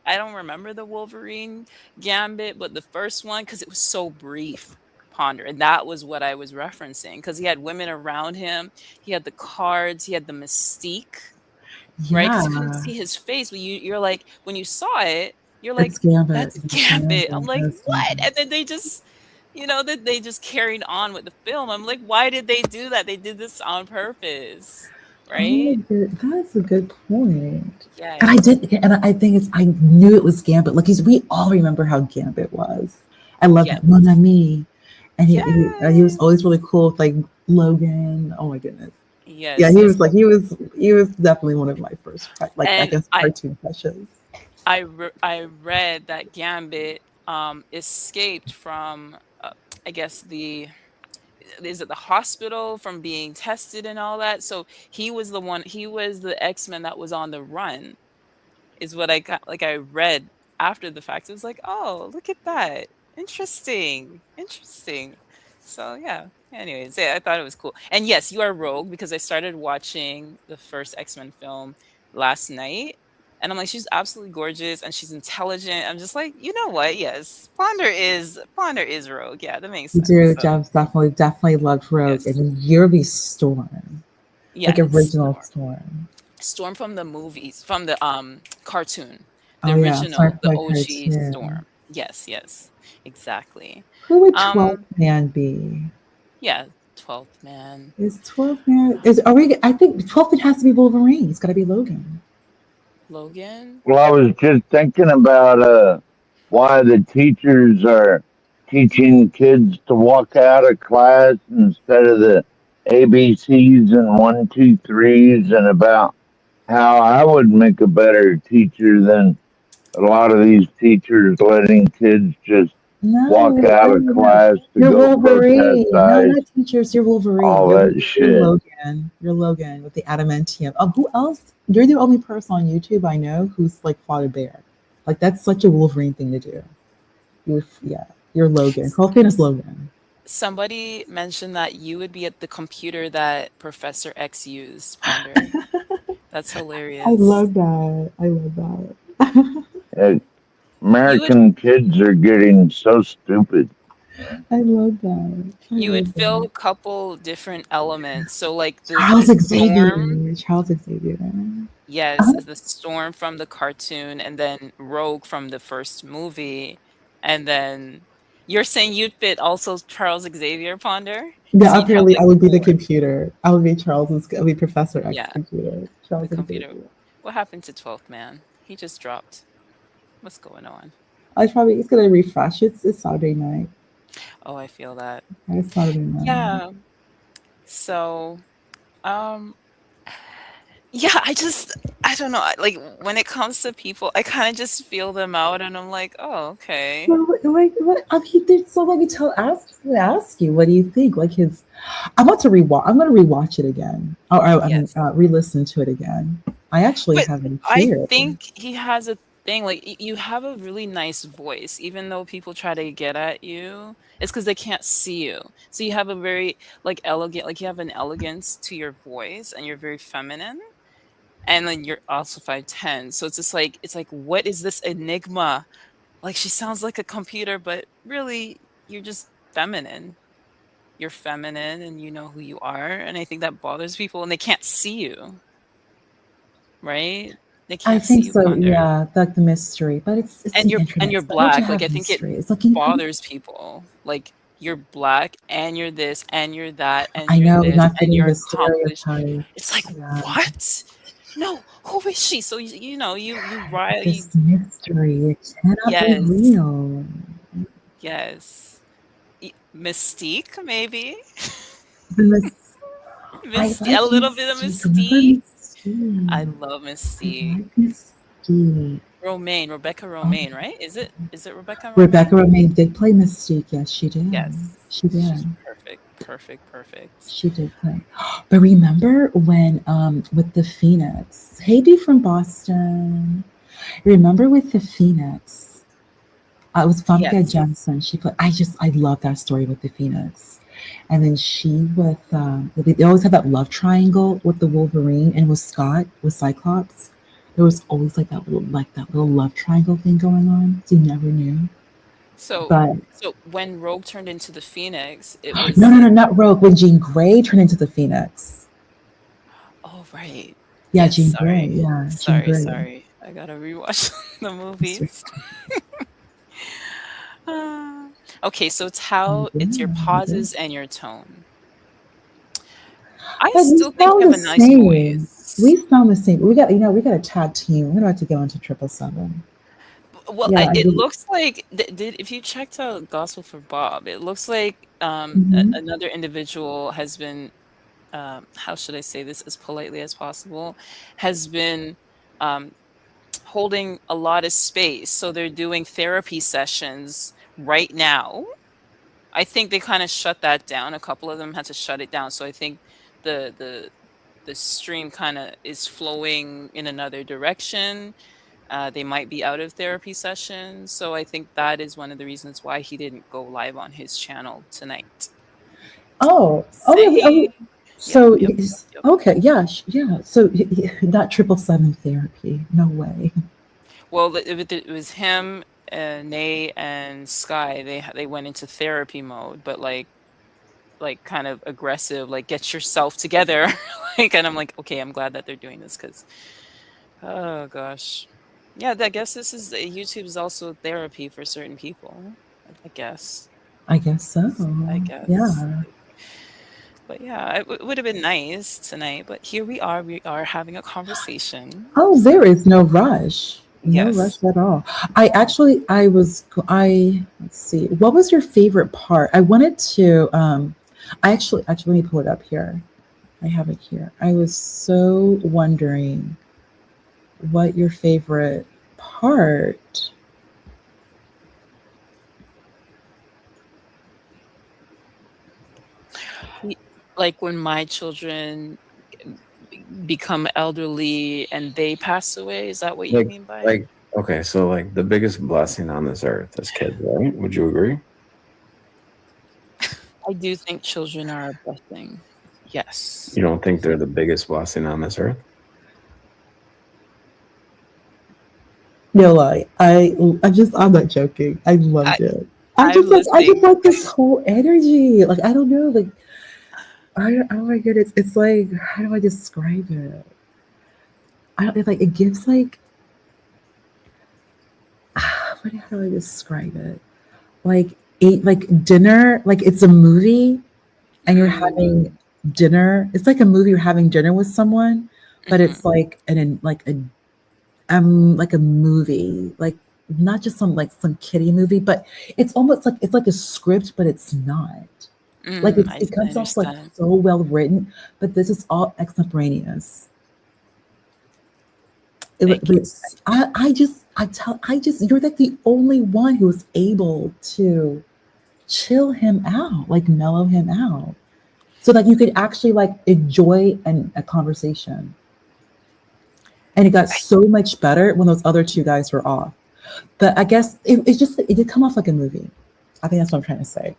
I don't remember the Wolverine Gambit, but the first one, because it was so brief, Ponder, and that was what I was referencing, because he had women around him, he had the cards, he had the mystique, right? Because you couldn't Yeah. see his face, but you're like, when you saw it, you're like, It's Gambit. that's It's Gambit. I'm Gambit. like, It's what? Gambit. And then they just, that they just carried on with the film. I'm like, why did they do that? They did this on purpose, Oh, right? that's a good point. And I Yes. did, and I think I knew it was Gambit. Like we all remember how Gambit was. I love Yes. that Mon Ami, and he was Yes. always really cool with like Logan. Oh my goodness, yeah, Yes, yes. he was definitely one of my first like I And guess cartoon crushes. I read that Gambit escaped from I guess the is it the hospital from being tested and all that. So he was the X-Men that was on the run, is what I got, like I read after the fact. It was like, "Oh, look at that. Interesting. Interesting." So, yeah. Anyways, yeah, I thought it was cool. And yes, you are Rogue, because I started watching the first X-Men film last night. And I'm like, she's absolutely gorgeous and she's intelligent. I'm just like, you know what? Yes, Ponder is Rogue. Yeah, that makes You sense. do, So Jeff definitely loved Rogue, yes, and you're the Storm, yeah, like it's original Storm. Storm. Storm from the movies, from the cartoon, the Oh yeah, Star original, the Trek OG cartoon. Storm. Yes, yes, exactly. Who would 12th Um, man be? yeah, 12th man. Is 12 man? Is are we? I think 12 man has to be Wolverine. It's got to be Logan. Logan. well, I was just thinking about why the teachers are teaching kids to walk out of class instead of the ABCs and one, two, threes, and about how I would make a better teacher than a lot of these teachers letting kids just walk No, out no, of no, no. class to You're go protest Wolverine. No, ICE, not teachers. You're Wolverine. all that You're shit. Logan. You're Logan with the adamantium. Who else? You're the only person on YouTube I know who's like fought a bear. Like that's such a Wolverine thing to do. Yeah, you're Logan. 12 man is Logan. Somebody mentioned that you would be at the computer that Professor X used, Ponder. That's I hilarious. love that. I love that. Uh, You would American kids are getting so stupid. I love that. I you would love feel that. a couple different elements. So like the Charles storm, Xavier. Charles Xavier. yes, is the storm from the cartoon, and then Rogue from the first movie, and then you're saying you'd fit also Charles Xavier Ponder? Yeah, So you'd have apparently like I would be the 4. computer. I would be Charles's. I would be Professor X Yeah, computer. the Charles computer. Xavier. What happened to 12th man? He just dropped. What's going on? It's gonna refresh. It's Saturday night. Oh, I feel that. It's Saturday night. Yeah. So, um, yeah, I don't know. Like when it comes to people, I kind of just feel them out, and I'm like, oh, okay. So like what I mean, so let me ask you, what do you think? Like his I want to rewatch I'm gonna rewatch it again. Or I mean Yes. re-listen to it again. I actually But haven't I here. think he has a thing, like, you have a really nice voice, even though people try to get at you, it's because they can't see you. So you have a very, like, elegant, like, you have an elegance to your voice, and you're very feminine, and then you're also 5'10", so it's like, "What is this enigma?" Like, she sounds like a computer, but really, you're just feminine. You're feminine, and you know who you are, and I think that bothers people, and they can't see you, right? They I can't see think you, so, Ponder. yeah, like the mystery. But it's the And internet. you're It's better to black, like, I have think it mystery. It's like you know, bothers people. Like, you're black, and you're this, and you're that, and I you're know this, not and getting you're the accomplished. stereotype. It's like, Yeah. "What? No, who is she?" So, you know, you rile you This mystery. It cannot be yes, real. yes. Mystique, maybe? The mys- I Mysti like a little bit of Mystique. Remember Mystique? I Mystique? love I Mystique. like Mystique. Rebecca Oh, Romaine, right? Is it Rebecca Romaine? Rebecca Romaine did play Mystique. Yes, she did. Yes. She She's did. perfect, perfect, perfect. She did play. But remember when with the Phoenix? Hey, D from Boston. Remember with the Phoenix? It was Famke Yes. Janssen. She put. I love that story with the Phoenix. And then she with they always have that love triangle with the Wolverine and with Scott with Cyclops. There was always like that little love triangle thing going on. So you never knew. So But so when Rogue turned into the Phoenix, it no, was no, no, like, not Rogue. When Jean Grey turned into the Phoenix. oh, right. Yeah, Yes, Jean Grey. sorry. Yeah, Jean Sorry, Grey. sorry. I gotta rewatch the That's right. movies. Uh, okay, so Oh, it's your yeah, it is. pauses and your tone. I But we still think sound you have the a nice same. voice. We sound the same. We got a tag team. We're about to get on to 777. Well, Yeah, I it did. looks like if you checked out Gospel for Bob, it looks like Hmm. another individual has been, how should I say this as politely as possible, has been um, holding a lot of space. So they're doing therapy sessions right now. I think they kind of shut that down. A couple of them had to shut it down. So I think the the the stream kind of is flowing in another direction. They might be out of therapy sessions. So I think that is one of the reasons why he didn't go live on his channel tonight. Oh, Saying, yep, so yep, yep, yep. okay, yeah, yeah. So not 777 therapy. No way. Well, it was him, Nay, and Sky. They went into therapy mode, but like kind of aggressive, like get yourself together. Like, and I'm like, okay, I'm glad that they're doing this because, oh gosh, yeah. I guess this is YouTube is also therapy for certain people. I guess. I guess so. I guess. Yeah. But yeah, it would have been nice tonight. But here we are. We are having a conversation. Oh, there So is no rush. No yes. rush at all. Let's see. What was your favorite part? I wanted to actually let me pull it up here. I have it here. I was so wondering what your favorite part. Like when my children become elderly and they pass away. Is that what you Like, mean by? like, okay, so like the biggest blessing on this earth is kids, right? Would you agree? I do think children are a blessing. Yes. You don't think they're the biggest blessing on this earth? No lie. I'm not joking. I I loved it. I'm I just listening. like this whole energy. Like I don't know, like oh my goodness, it's like how do I describe it? I don't like it gives like how do I describe it? Like eat like dinner, like it's a movie and you're Mm, having dinner. It's like a movie you're having dinner with someone, but mhm, it's like a movie, like not just some kiddie movie, but it's like a script, but it's not. Like it I comes off like understand. so well written, but this is all extemporaneous. Thank But you. I just you're like the only one who was able to chill him out, like mellow him out, so that you could actually like enjoy a conversation. And it got I so much better when those other two guys were off. But I guess it did come off like a movie. I think that's what I'm trying to say.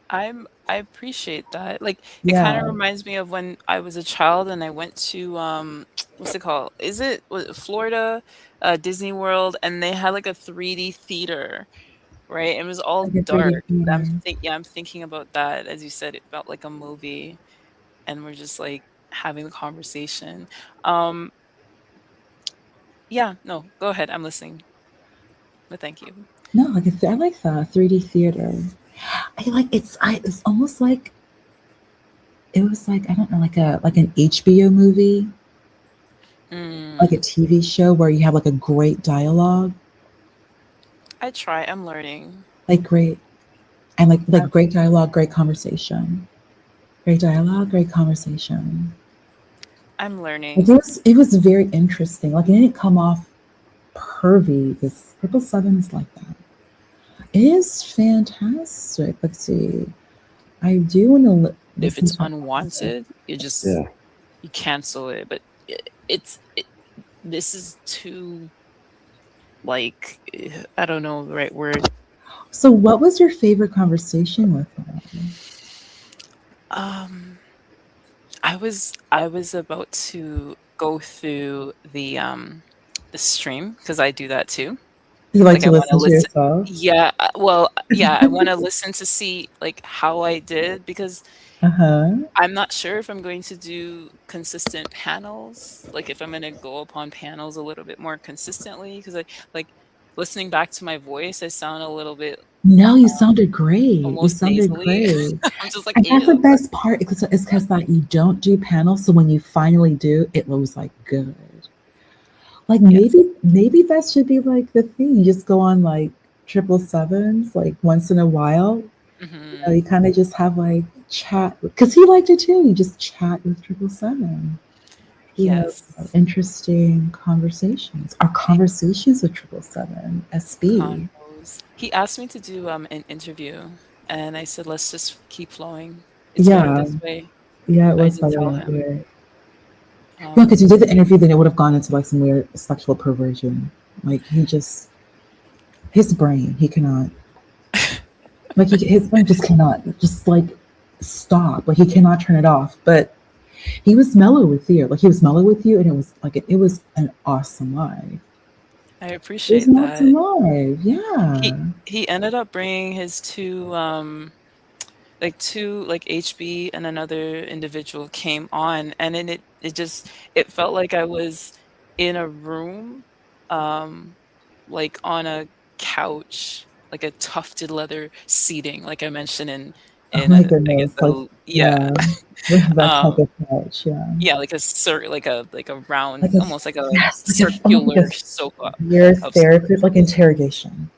I appreciate that. Like, it kind of Yeah, reminds me of when I was a child and I went to what's it called? Was it Florida, Disney World, and they had like a 3D theater, right? It was all like a 3D dark. theater. I'm thinking about that. As you said, it felt like a movie, and we're just like having a conversation. Um, yeah, no, go ahead. I'm listening. But thank you. No, I like that 3D theater. It's almost like it was like I don't know, like an HBO movie, like a Mm, TV show where you have like a great dialogue, I try. I'm learning. like great and I'm, like great dialogue, great conversation, great dialogue, great conversation. I'm Like learning. it was very interesting. Like it didn't come off pervy because 777 is like that. It is fantastic. Let's see. I do want to If listen it's to it. unwanted, Yeah. you cancel it. But this is too like I don't know the right word. So, what was your favorite conversation with him? Um, I was about to go through the stream because I do that too. You like Like I to want to listen to listen. yourself? Yeah, yeah, I want to listen to see like how I did because Uh huh. I'm not sure if I'm going to do consistent panels, like if I'm going to go upon panels a little bit more consistently because I like listening back to my voice, I sound a little bit No, you sounded great. You almost sounded nasally. great. I'm just like, And that's the ew. best part. It's because that you don't do panels. So when you finally do, it was like good. Like Yes. maybe that should be like the thing. You just go on like 777s like once in a while. Hmm. You kind of just have like chat because he liked it too. You just chat with 777. You have Yes. interesting conversations. Our conversations with 777 SB. Convos. He asked me to do an interview, and I said, let's just keep flowing. It's better Yeah, this way. yeah, it I was did better tell that him. way. Yeah, because Um, you did the interview, then it would have gone into like some weird sexual perversion. Like his brain, he cannot, his brain just cannot, just like stop. Like he cannot turn it off. But he was mellow with you. Like he was mellow with you, and it was like it was an awesome live. I It was appreciate an awesome that. live. He Yeah. he ended up bringing his two like HB and another individual came on, and then it just it felt like I was in a room, um, like on a couch, like a tufted leather seating, like I mentioned Oh in my I guess goodness. Like yeah, yeah, that type um, of couch. Yeah. yeah, like a like a round, Like a almost like a yes, almost like circular sofa a weird of therapist, sorts. like interrogation.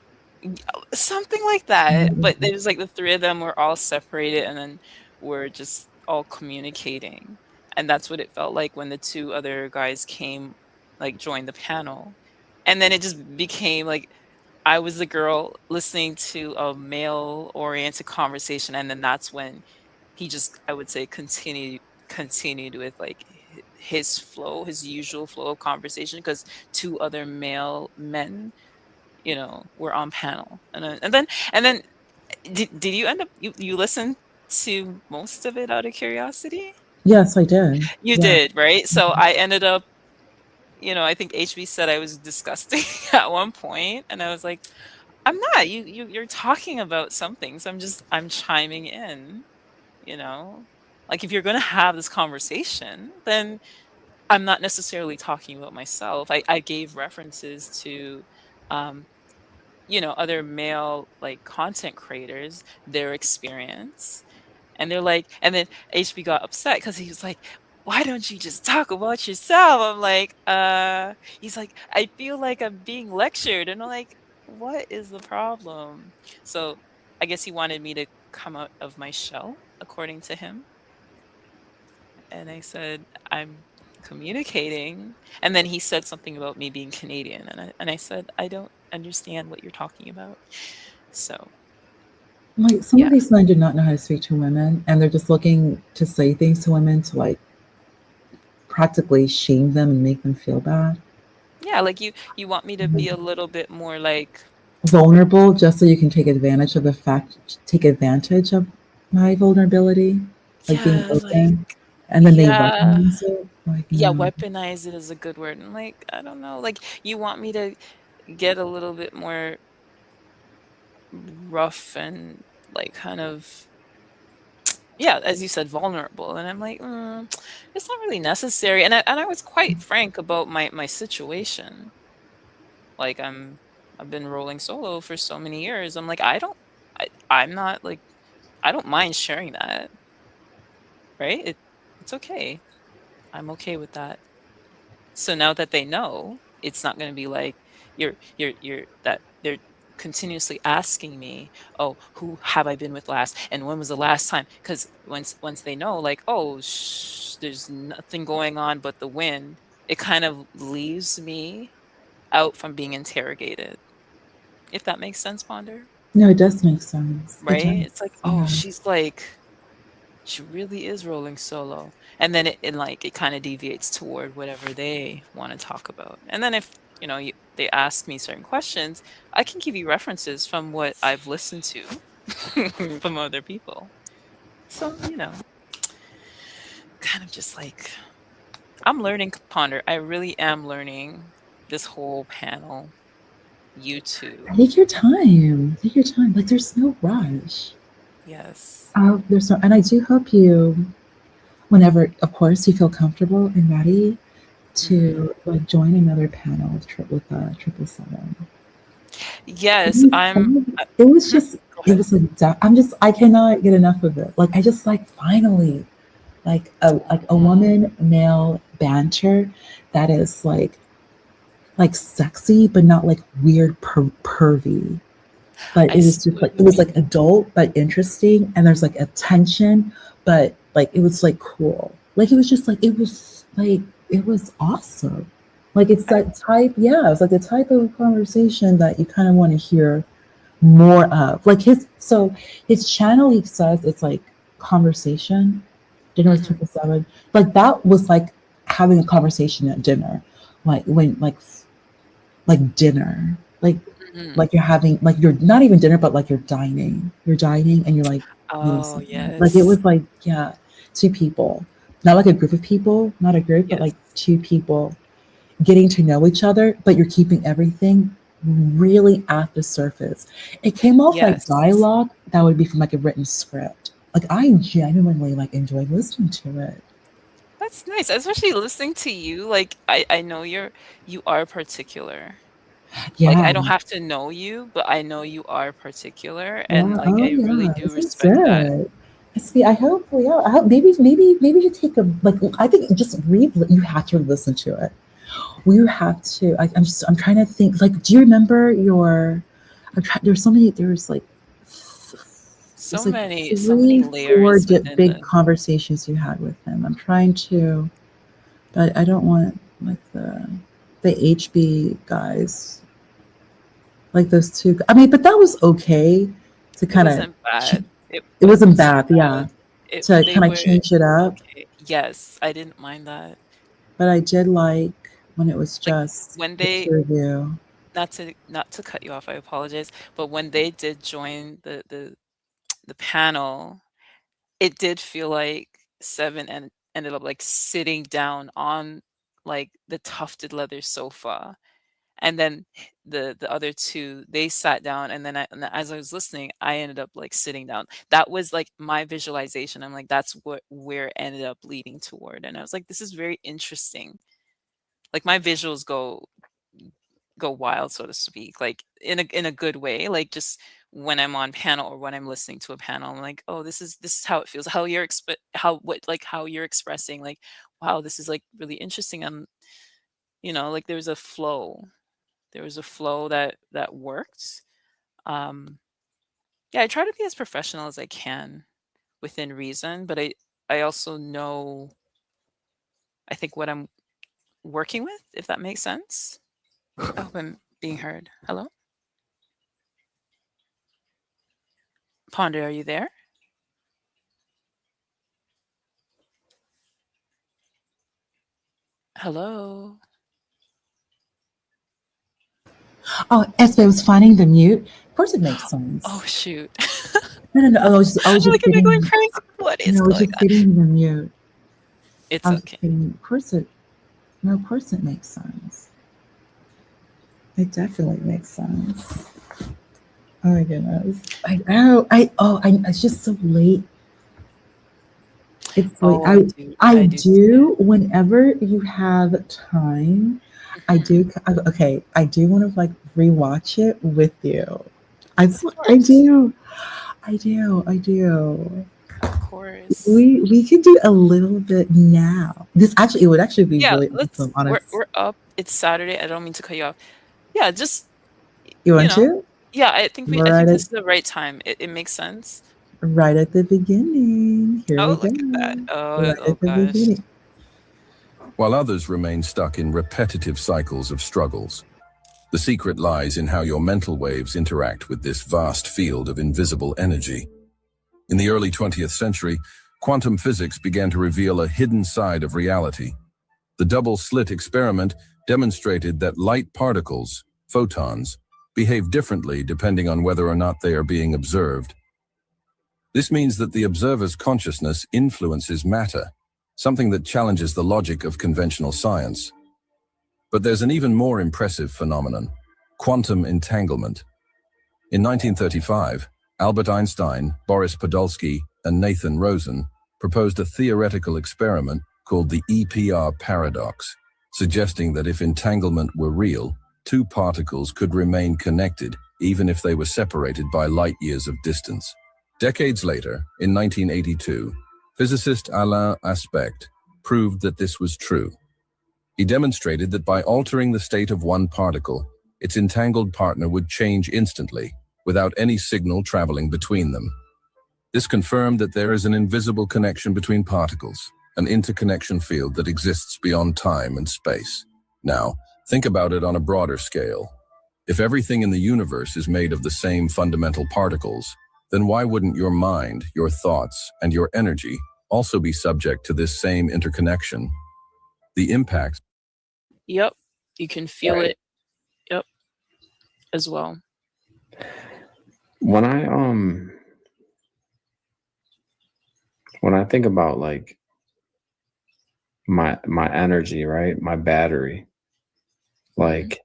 Something like that, but it was like the 3 of them were all separated and then we're just all communicating, and that's what it felt like when the 2 other guys came like, joined the panel, and then it just became like I was the girl listening to a male-oriented conversation, and then that's when he just, I would say, continued with, like, his flow, his usual flow of conversation because 2 other male men, were on panel, and then did you end up you listened to most of it out of curiosity? Yes, I did. You Yeah. did, right? So I ended up I think HB said I was disgusting at one point, and I was like, I'm not. You're talking about something, so I'm chiming in, you know? Like if you're gonna have this conversation, then I'm not necessarily talking about myself. I gave references to um, other male like content creators, their experience. And they're like, and then HB got upset because he was like, why don't you just talk about yourself? I'm like, he's like, I feel like I'm being lectured. And I'm like, what is the problem? So I guess he wanted me to come out of my shell, according to him. And I said, I'm communicating. And then he said something about me being Canadian. And I said, I don't understand what you're talking about. So, Like some of yeah. these men do not know how to speak to women, and they're just looking to say things to women to like practically shame them and make them feel bad, Yeah, like you want me to be a little bit more like, vulnerable, just so you can take advantage of my vulnerability, like being yeah, like, open, and then they yeah, weaponize it. Like yeah, no, weaponize it is a good word. And like, I don't know, like you want me to get a little bit more rough and like kind of, yeah, as you said, vulnerable. And I'm like, it's not really necessary. And I was quite frank about my situation. Like I've been rolling solo for so many years. I'm like, I'm not like, I don't mind sharing that, right? It's okay. I'm okay with that. So now that they know, it's not going to be like you're that they're continuously asking me, "Oh, who have I been with last? And when was the last time?" Because once they know, like, "Oh, there's nothing going on but the wind," it kind of leaves me out from being interrogated. If that makes sense, Ponder, no, it does make sense. It right? It's like, does. "Oh, Yeah. she's like." She really is rolling solo. And then it kind of deviates toward whatever they want to talk about. And then if, they ask me certain questions, I can give you references from what I've listened to from other people. So, kind of just like I'm learning, Ponder. I really am learning this whole panel, YouTube. Take your time. Take your time. Like there's no rush. Yes. There's no, and I do hope you, whenever, of course, you feel comfortable and ready Hmm. to like join another panel with 777. Yes, It was mhm. just, Go it ahead. was like, I cannot get enough of it. Like, I just like, finally, like a woman male banter that is like sexy, but not like weird pervy. But I it was see just what like, you it was like mean. adult, but interesting. And there's like a tension, but like, it was like cool. Like, it was awesome. Like, it's I that type, yeah, it's like the type of conversation that you kind of want to hear more of. Like his channel, he says it's like conversation, dinner with mhm. 777. Like that was like having a conversation at dinner. Like when like dinner. Like Mhm. you're having like you're not even dinner, but like you're dining. You're dining and you're like eating Oh, something. Like it yes. was like, yeah, two people. Not like a group of people, not a group, but like Yes. two people getting to know each other, but you're keeping everything really at the surface. It came off like Yes. dialogue that would be from like a written script. Like I genuinely like enjoyed listening to it. That's nice, especially listening to you, like, I know you are particular. Like, I Yeah, don't have to know you, but I know you are particular, and, yeah. like, Oh I really yeah. do This is respect that. good. See, I hope. Well, yeah. I hope maybe you take a like. I think just read. You have to listen to it. We have to. I'm trying to think. Like, do you remember your? There's so many. There's like So many three, four layers within big the conversations you had with him. I'm trying to, but I don't want like the HB guys, like those two. I mean, but that was okay to it kind of. wasn't bad. It It wasn't wasn't bad, bad. yeah. To They kind of were change it up, okay. Yes, I didn't mind that. but I did like when it was Like, just when the they two of you. not to cut you off, I apologize, but when they did join the panel, it did feel like Seven ended up, like, sitting down on like the tufted leather sofa. And then the other two, they sat down, and then as I was listening, I ended up like sitting down. That was like my visualization. I'm like, that's where it ended up leading toward. And I was like, this is very interesting. Like my visuals go wild, so to speak, like in a good way. Like just when I'm on panel or when I'm listening to a panel, I'm like, oh, this is how it feels. How you're how you're expressing, like, wow, this is like really interesting. Like there was a flow. There was a flow that worked. Yeah, I try to be as professional as I can within reason, but I also know, I think, what I'm working with, if that makes sense. I hope I'm being heard. Hello? Ponder, are you there? Hello? Oh, Espe, I was finding the mute. Of course, it makes sense. Oh, shoot. No. I was just Look at me getting. going crazy. What is No, I was going just on? getting the mute. It's I was okay. getting. Of course it. No, of course it makes sense. It definitely makes sense. Oh my goodness! It's just so late. It's late. Oh, I do. do whenever you have time. I do. Okay, I do want to like rewatch it with you. I course. do. I do. Of course. We could do a little bit now. It would actually be Yeah, really let's. awesome. We're Honest. we're up. It's Saturday. I don't mean to cut you off. Yeah, just You you want know. to? Yeah, I think Right this at is the right time. It makes sense. right at the beginning. Here we Oh, go. look at that. Right Oh at the gosh. beginning. While others remain stuck in repetitive cycles of struggles. The secret lies in how your mental waves interact with this vast field of invisible energy. In the early 20th century, quantum physics began to reveal a hidden side of reality. The double-slit experiment demonstrated that light particles, photons, behave differently depending on whether or not they are being observed. This means that the observer's consciousness influences matter, something that challenges the logic of conventional science. But there's an even more impressive phenomenon: quantum entanglement. In 1935, Albert Einstein, Boris Podolsky, and Nathan Rosen proposed a theoretical experiment called the EPR paradox, suggesting that if entanglement were real, two particles could remain connected even if they were separated by light years of distance. Decades later, in 1982, physicist Alain Aspect proved that this was true. He demonstrated that by altering the state of one particle, its entangled partner would change instantly, without any signal traveling between them. This confirmed that there is an invisible connection between particles, an interconnection field that exists beyond time and space. Now, think about it on a broader scale. If everything in the universe is made of the same fundamental particles, then why wouldn't your mind, your thoughts, and your energy also be subject to this same interconnection? The impact. Yep. You can feel Right. it. Yep. As well. When I think about like my energy, right? My battery, like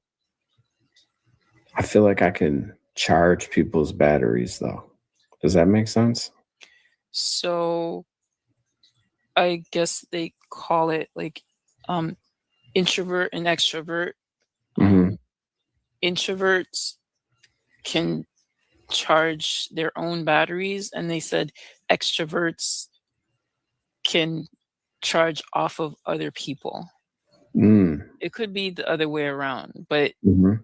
I feel like I can charge people's batteries though. Does that make sense? So I guess they call it like introvert and extrovert. Mhm. Introverts can charge their own batteries, and they said extroverts can charge off of other people. Mm. It could be the other way around, but Mhm.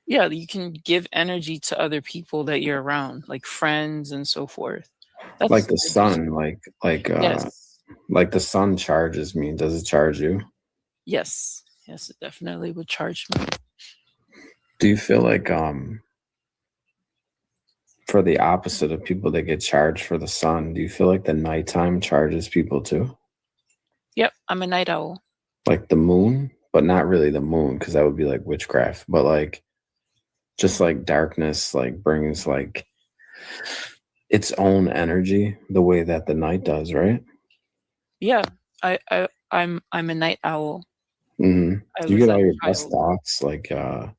yeah, you can give energy to other people that you're around, like friends and so forth. Like That's the sun, yes. like the sun charges me. Does it charge you? Yes. Yes, it definitely would charge me. Do you feel like for the opposite of people that get charged for the sun, do you feel like the nighttime charges people too? Yep, I'm a night owl. Like the moon, but not really the moon, because that would be like witchcraft, but like just like darkness like brings like its own energy the way that the night does, right? Yeah, I I'm a night owl. hmm I You was get that all your best child. thoughts. Like, a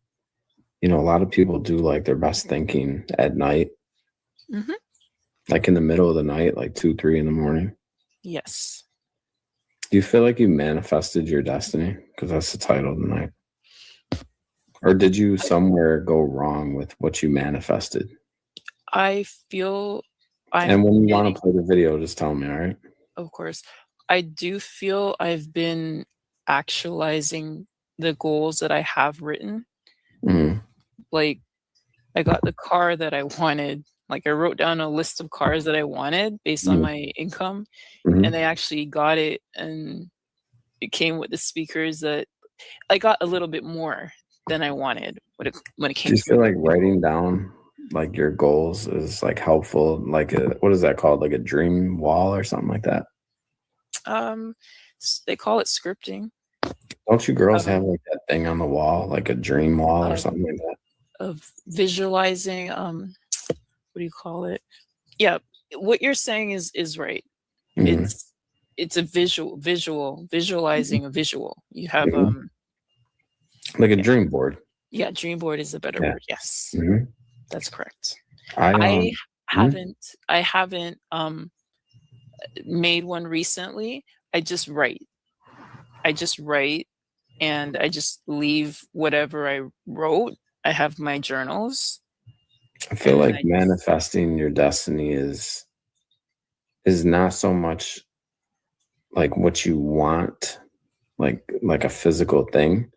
lot of people do like their best thinking at night, Hmm. like in the middle of the night, like 2, 3 in the morning. Yes. Do you feel like you manifested your destiny? Because that's the title of the night. Or did you somewhere go wrong with what you manifested? I feel I'm And when you getting, want to play the video, just tell me, all right? of course, I do feel I've been actualizing the goals that I have written. Mm-hmm. Like, I got the car that I wanted. Like, I wrote down a list of cars that I wanted based on my income, and I actually got it, and it came with the speakers that I got a little bit more than I wanted when it Do came you to the feel like vehicle. writing down like your goals is like helpful? Like what is that called? Like a dream wall or something like that? Um, they call it scripting. Don't you girls have Um, like that thing on the wall, like a dream wall or of something like that? of visualizing. What do you call it? Yeah, what you're saying is right. Mm-hmm. It's a visualizing a visual. You have Mm-hmm. Like a yeah, dream board. yeah, dream board is a better Yeah. word. Yes, Mm-hmm. that's correct. I I mhm. haven't made one recently. I just write. I just write and I just leave whatever I wrote. I have my journals I feel and then like I just manifesting your destiny is not so much like what you want, like a physical thing.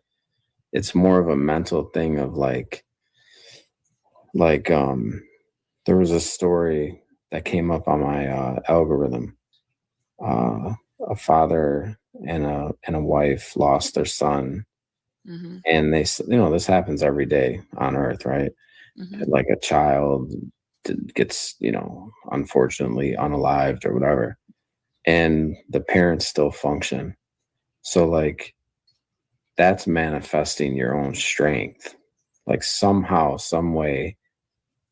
It's more of a mental thing of like there was a story that came up on my algorithm. Uh, a father and a wife lost their son, mhm, and this happens every day on Earth, right? mhm. Like a child gets unfortunately unalived or whatever, and the parents still function. So like that's manifesting your own strength. Like somehow, some way,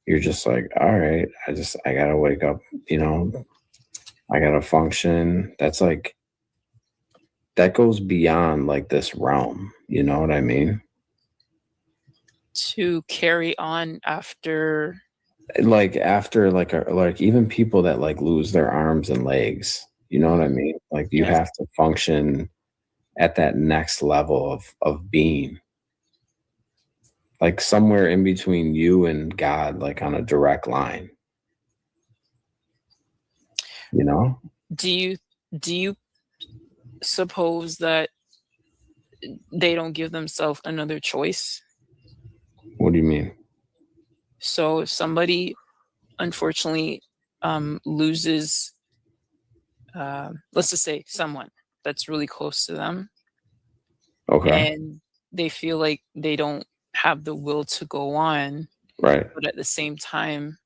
you're just like, all right, I gotta wake up, I gotta function. That's like that goes beyond like this realm. You know what I mean? To carry on after. Like after like even people that like lose their arms and legs, you know what I Mhm. mean? Like you Yes. have to function at that next level of being, like somewhere in between you and God, like on a direct line, you know? Do you suppose that they don't give themselves another choice? What do you mean? So if somebody unfortunately loses, let's just say someone that's really close to them, Okay. and they feel like they don't have the will to go on, Right. but at the same time,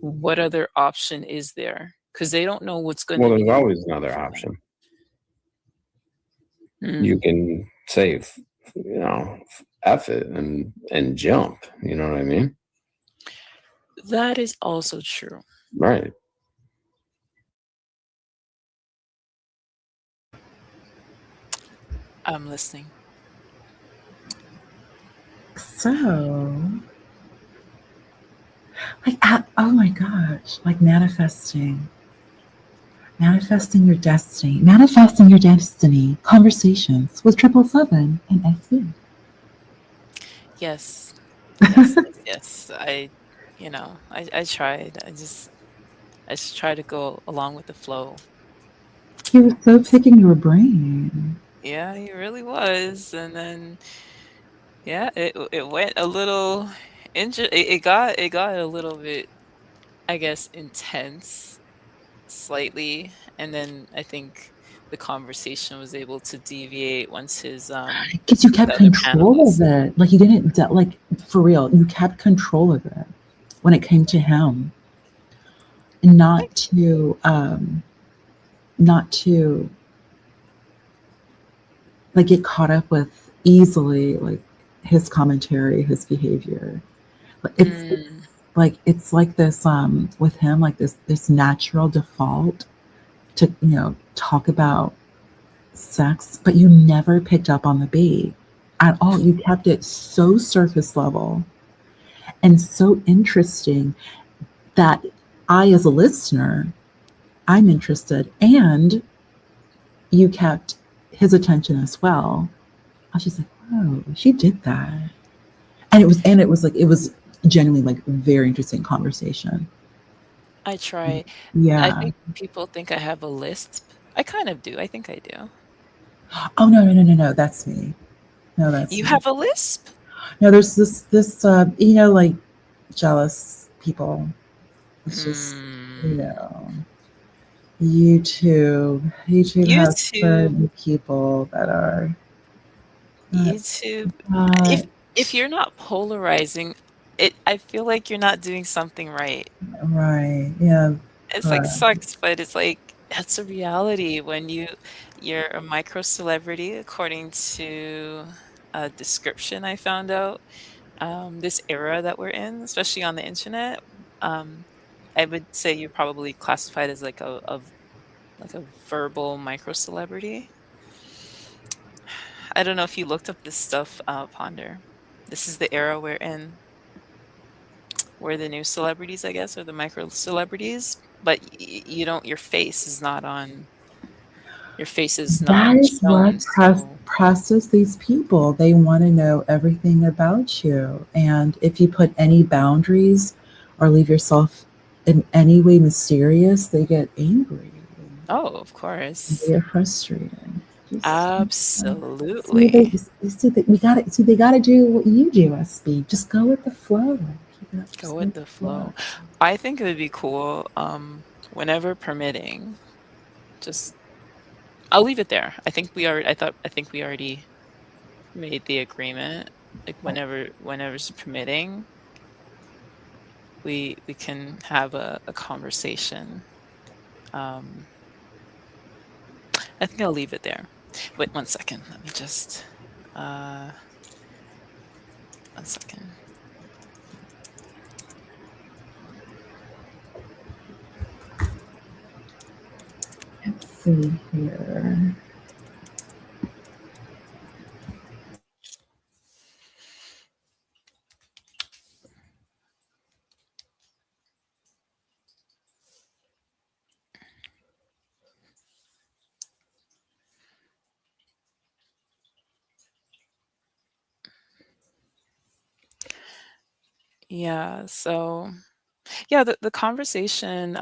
what other option is there? Because they don't know what's going Well, to there's be always another for them. option. You Mm, can save, F it and jump. You know what I mean? that is also true. Right. I'm listening. So, like, oh my gosh, like manifesting your destiny, conversations with 777 and SB. Yes, yes, yes, yes. I tried. I just try to go along with the flow. He was so picking your brain. Yeah, he really was. And then yeah, it went a little it got a little bit, I guess, intense slightly. And then I think the conversation was able to deviate once his Because you kept the other control of panelists. it. Like, you didn't, like, for real, you kept control of it when it came to him. Not to like get caught up with easily, like his commentary, his behavior. But it's Mm, it's like this with him, like this natural default to talk about sex, but you never picked up on the bait at all. You kept it so surface level and so interesting that I, as a listener, I'm interested, and you kept his attention as well. I was just like, "Oh, she did that," and it was like it was genuinely like a very interesting conversation. I try. I Yeah. think people think I have a lisp. I kind of do. I think I do. Oh no, no, no, no, no. That's me. No, that's You me. have a lisp? No, there's this like jealous people. It's just you Hmm. know YouTube has YouTube, certain people that are not, YouTube. If not if you're not polarizing, I feel like you're not doing something right. right. Yeah, It's like correct. sucks, but it's like that's a reality when you're a micro celebrity according to a description I found out. This era that we're in, especially on the internet, um, I would say you're probably classified as like like a verbal micro celebrity. I don't know if you looked up this stuff, Ponder. This is the era we're in. We're the new celebrities, I guess, or the micro celebrities. But you don't. Your face is That not is what shown. So presses these people. They want to know everything about you. And if you put any boundaries or leave yourself in any way mysterious, they get angry. oh, of They course, get frustrated. Just see, absolutely. they gotta do what you do, SB. Just go with the flow. Keep it up. Go Just go with with the the flow. flow. I think it would be cool, whenever permitting, just I'll leave it there. I think we already made the agreement. Like whenever's permitting, we can have a conversation. Um, I think I'll leave it there. Wait 1 second. Let me just uh 1 second. Let's see here. Yeah, so yeah, the conversation,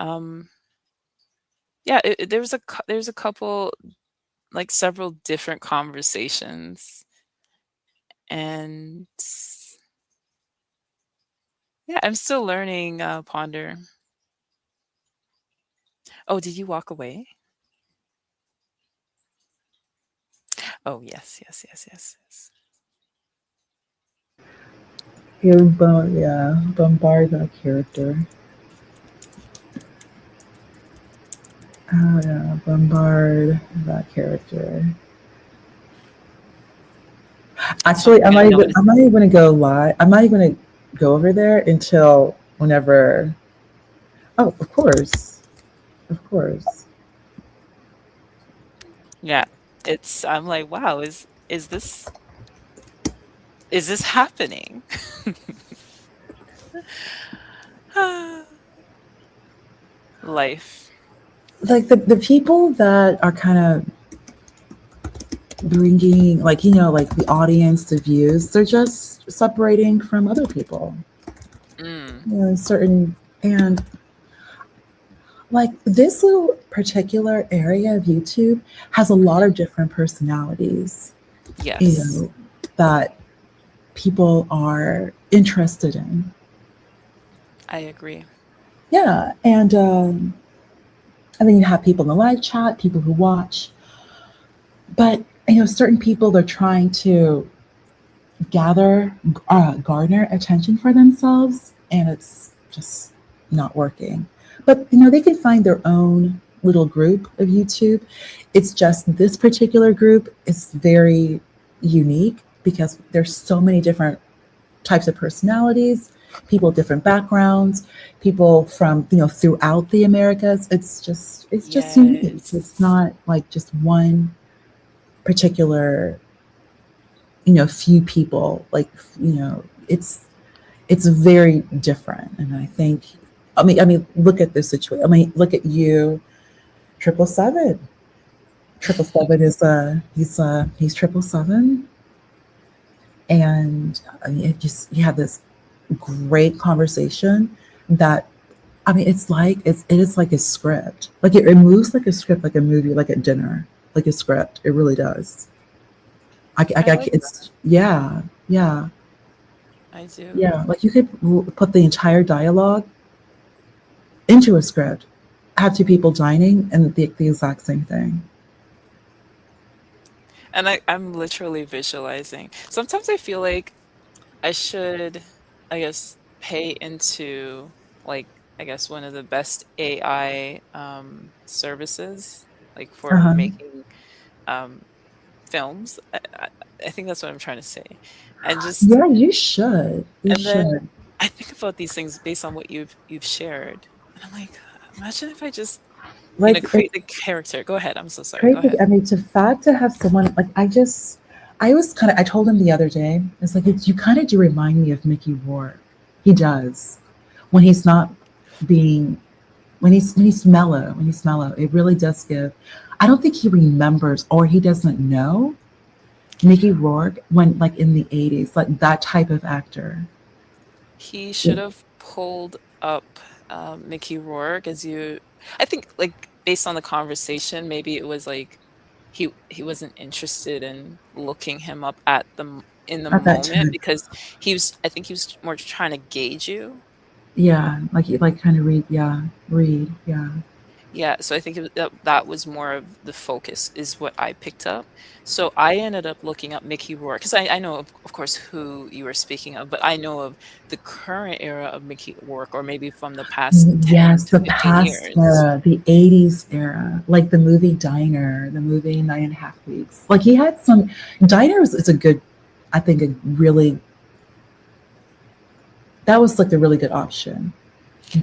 yeah, there was there's a couple, like several different conversations, and yeah, I'm still learning, Ponder. Oh, did you walk away? Oh, yes, yes, yes, yes, yes. Yeah, bombard that character. Oh yeah, bombard that character. Actually, Okay, I know what it's. I'm not even gonna go live. I'm not even gonna go over there until whenever. Oh, of course, of course. Yeah, I'm like, "Wow, is this happening?" Life. Like the people that are kind of bringing, like like the audience, the views, they're just separating from other people. Mm, Certain and like this little particular area of YouTube has a lot mhm. of different personalities. You Yes, know that people are interested in. I agree. Yeah, and then you have people in the live chat, people who watch, but certain people they're trying to garner attention for themselves, and it's just not working. But they can find their own little group of YouTube. It's just this particular group is very unique because there's so many different types of personalities, people with different backgrounds, people from throughout the Americas. It's just unique. It's Yes. not like just one. particular, few people. Like, it's very different. And I think, look at this situation. Look at you, 777. 777 is he's 777, and it just you have this great conversation that it is like a script. Like it moves like a script, like a movie, like at dinner, like a script. It really does. I like It's yeah, yeah, I do. yeah. Like you could put the entire dialogue into a script, have two people dining, and the exact same thing. And I'm literally visualizing. Sometimes I feel like I should, I guess, pay into like I guess one of the best AI services like Uh for huh. making um films. I think that's what I'm trying to say. And just Yeah, you should. You and then should. I think about these things based on what you've shared. And I'm like, imagine if I just, Like create the character. Go ahead. I'm so sorry. Go crazy. ahead. To fact to have someone like I told him the other day, it's like you kind of do remind me of Mickey Rourke. He does when he's not being when he's mellow. It really does give. I don't think he remembers or he doesn't know Mickey Rourke when like in the 80s, like that type of actor. He should have pulled up Mickey Rourke as you. I think like based on the conversation, maybe it was like he wasn't interested in looking him up in the At that moment time. because I think he was more trying to gauge you. Yeah, like you like kind of read, yeah. Yeah, so I think that was more of the focus is what I picked up. So I ended up looking up Mickey Rourke because I know of course who you were speaking of, but I know of the current era of Mickey Rourke or maybe from the past 10 Yes, to the 15 past years. era, the 80s era, like the movie Diner, the movie 9.5 Weeks. Like he had some, Diner is a good, I think a really, that was like a really good option.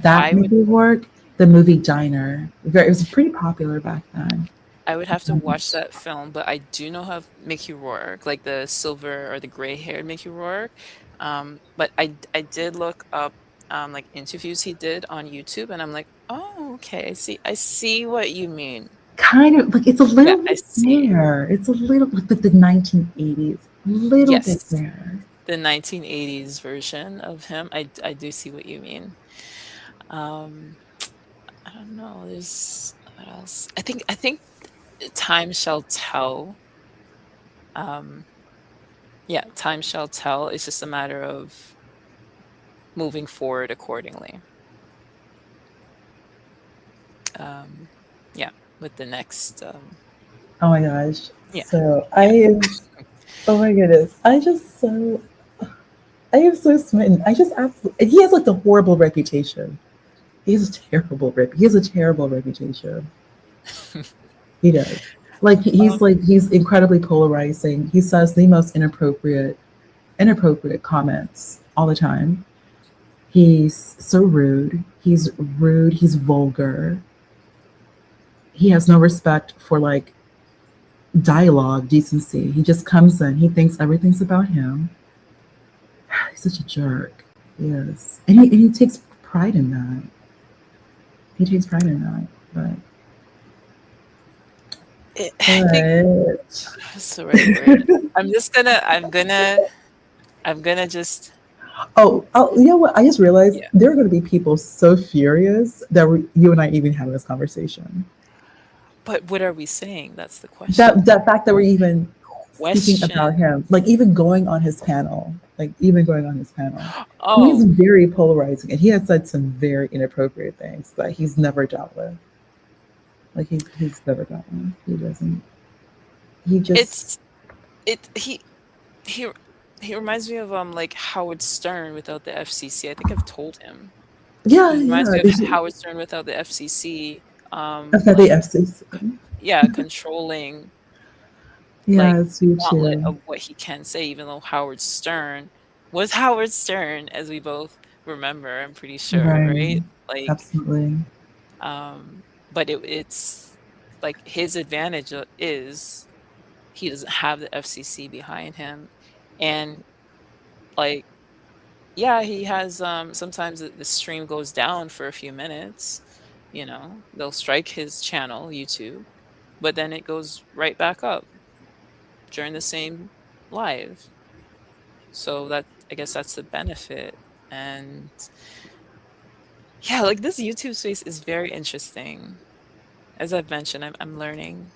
That I would maybe work. The movie Diner, it was pretty popular back then. I would have to watch that film, but I do know of Mickey Rourke, like the silver or the gray-haired Mickey Rourke. But I did look up like interviews he did on YouTube, and I'm like, oh, okay, I see what you mean. Kind of like it's a Yeah, little I bit see. there. It's a little like the 1980s, little bit Yes, there. the 1980s version of him. I do see what you mean. Um, I don't know. There's what else? I think time shall tell. Um, yeah, time shall tell. It's just a matter of moving forward accordingly. Um, yeah, with the next. Oh my gosh. Yeah, So I yeah. am. Oh my goodness. I am so smitten. I just absolutely. He has like the horrible reputation. He has a terrible reputation. He does. Um, He's incredibly polarizing. He says the most inappropriate comments all the time. He's so rude. He's rude. He's vulgar. He has no respect for like dialogue, decency. He just comes in. He thinks everything's about him. He's such a jerk. He is, and he takes pride in that. He takes pride in that. I think But that's the right word. I'm just gonna. I'm gonna just. you know what? I just realized Yeah. there are going to be people so furious that you and I even having this conversation. But what are we saying? That's the That question. fact that we're even speaking about Question. him, like even going on his panel, he's Oh, very polarizing, and he has said some very inappropriate things that he's never dealt with. Like he's never dealt with. He doesn't. He just it's it. He he reminds me of like Howard Stern without the FCC. I think I've told him. yeah He reminds yeah. me of Howard Stern without the FCC. About the Like FCC. yeah, controlling like Yeah, it's the you gauntlet too. of what he can say, even though Howard Stern was Howard Stern, as we both remember, I'm pretty sure, Right. right? Like, Absolutely. um, but it's like his advantage is he doesn't have the FCC behind him, and like yeah, he has sometimes the stream goes down for a few minutes, you know. They'll strike his channel, YouTube, but then it goes right back up during the same live. So that I guess that's the benefit. And yeah, like this YouTube space is very interesting. As I've mentioned, I'm learning.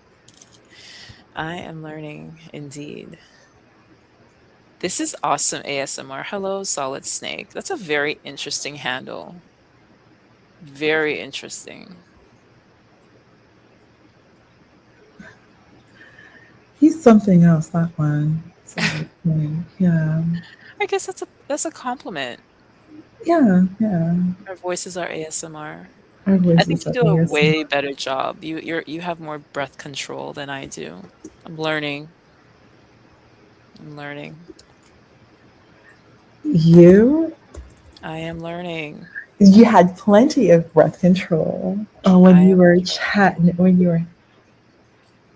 I am learning indeed. This is awesome ASMR. Hello, Solid Snake. That's a very interesting handle. Very interesting. He's something else, that one. Yeah. I guess that's a compliment. Yeah, yeah. Our voices are ASMR. Our I think voices you are do a ASMR. way better job. You have more breath control than I do. I'm learning. I'm learning. You I am learning. you had plenty of breath control I when you am were chatting, when you were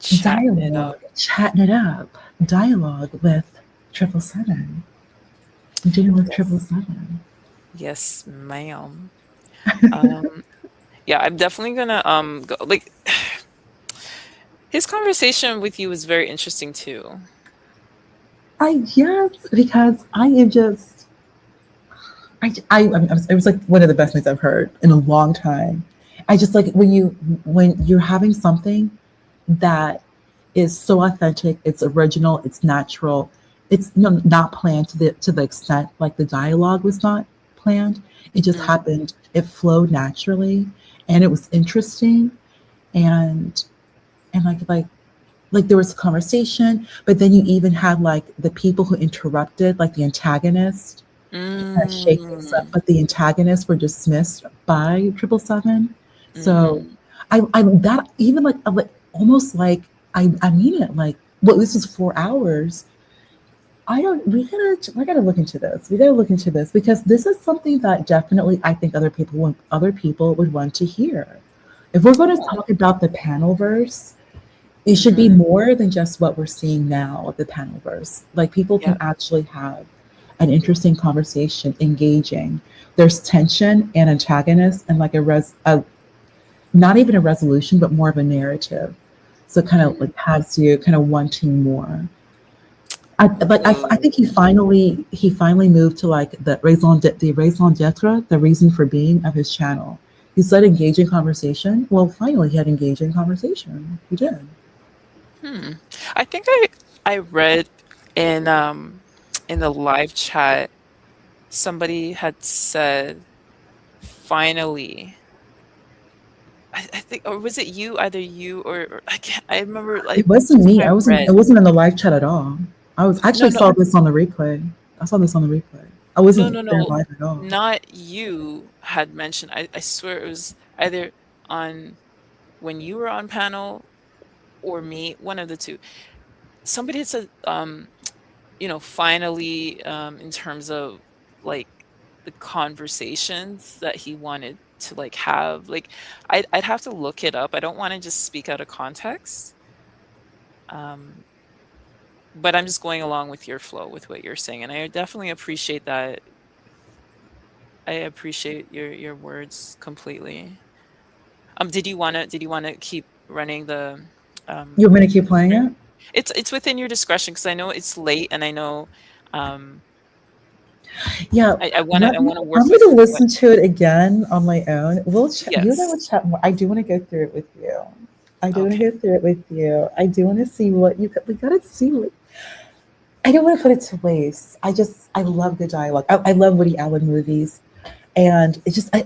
chatting it up. chatting it up, dialogue with 777, dinner with Yes. 777. Yes, ma'am. Um, yeah, I'm definitely gonna go like his conversation with you was very interesting too. Yes, because I am just it was like one of the best things I've heard in a long time. I just like when you're having something that is so authentic, it's original, it's natural, it's not planned to the extent like the dialogue was not planned. It just Mm, happened. It flowed naturally, and it was interesting, and and like there was a conversation, but then you even had like the people who interrupted, like the antagonist, to kind of shake things up, mm, but the antagonists were dismissed by 777. So mhm. I that even like almost like I mean it like well this is 4 hours. I don't we gotta look into this. We gotta look into this because this is something that definitely I think other people would want to hear. If we're going to Yeah. talk about the panel verse, it should be Mhm. more than just what we're seeing now of the panel verse. Like people Yeah. can actually have an interesting conversation, engaging. There's tension and antagonist and like a not even a resolution, but more of a narrative. So it kind of Mm. like has you kind of wanting more. I think Ooh. he finally moved to like the raison d'être, the reason for being of his channel. He said engaging conversation. Well, finally he had engaging conversation. He did. Hmm. I think I read in in the live chat somebody had said finally. I think or was it you either you or I can't I remember like It wasn't that's me. what I read. It wasn't in the live chat at all. I was No, actually no, saw this on the replay. I saw this on the replay. I no, wasn't no, there no. live at all. Not you had mentioned. I swear it was either on when you were on panel or me, one of the two. Somebody had said, you know, finally, in terms of like the conversations that he wanted to like have, like I'd have to look it up. I don't want to just speak out of context. Um, but I'm just going along with your flow with what you're saying, and I definitely appreciate that. I appreciate your words completely. Did you wanna keep running You um, want me to keep the playing stream? it? It's within your discretion because I know it's late and I know, um, Yeah. I wanna work I'm with going to what listen to it again on my own. You and I will yes. chat more. I do want to go through it with you. I do want Okay. to go through it with you. I do want to see what you. We got to see what. I don't want to put it to waste. I love good dialogue. I love Woody Allen movies. And it just I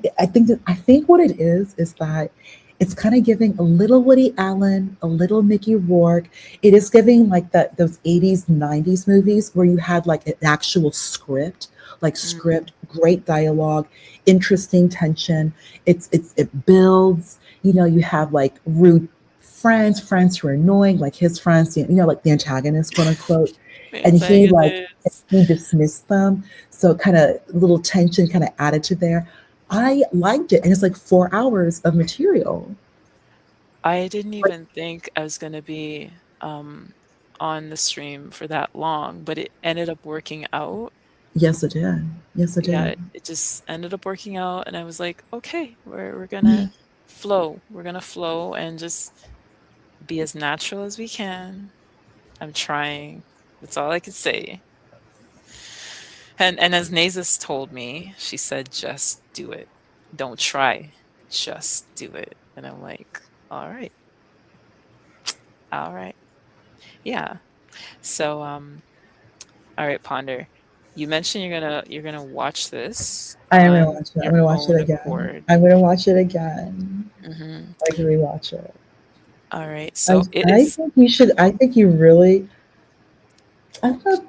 think what it is that it's kind of giving a little Woody Allen, a little Mickey Rourke. It is giving like that those 80s 90s movies where you had like an actual script, like Mhm. script, great dialogue, interesting tension. It builds, you have like rude friends who are annoying, like his friends, like the antagonist, quote unquote. The And antagonist. he dismissed them, so kind of little tension kind of added to there. I liked it, and it's like 4 hours of material. I didn't even think I was gonna be, on the stream for that long, but it ended up working out. Yes, it did. Yes, it Yeah, did. it just ended up working out, and I was like, okay, we're gonna flow. We're gonna flow and just be as natural as we can. I'm trying. That's all I could say. And as Nazis told me, she said, just do it. Don't try. Just do it. And I'm like, all right, all right. Yeah. So all right, Ponder. You mentioned you're gonna watch this I am gonna on watch it. I'm your gonna watch it own again. accord. I'm gonna watch it again. Hmm. Like rewatch it. All right. I So it I is. think you should. I think you really. I don't know.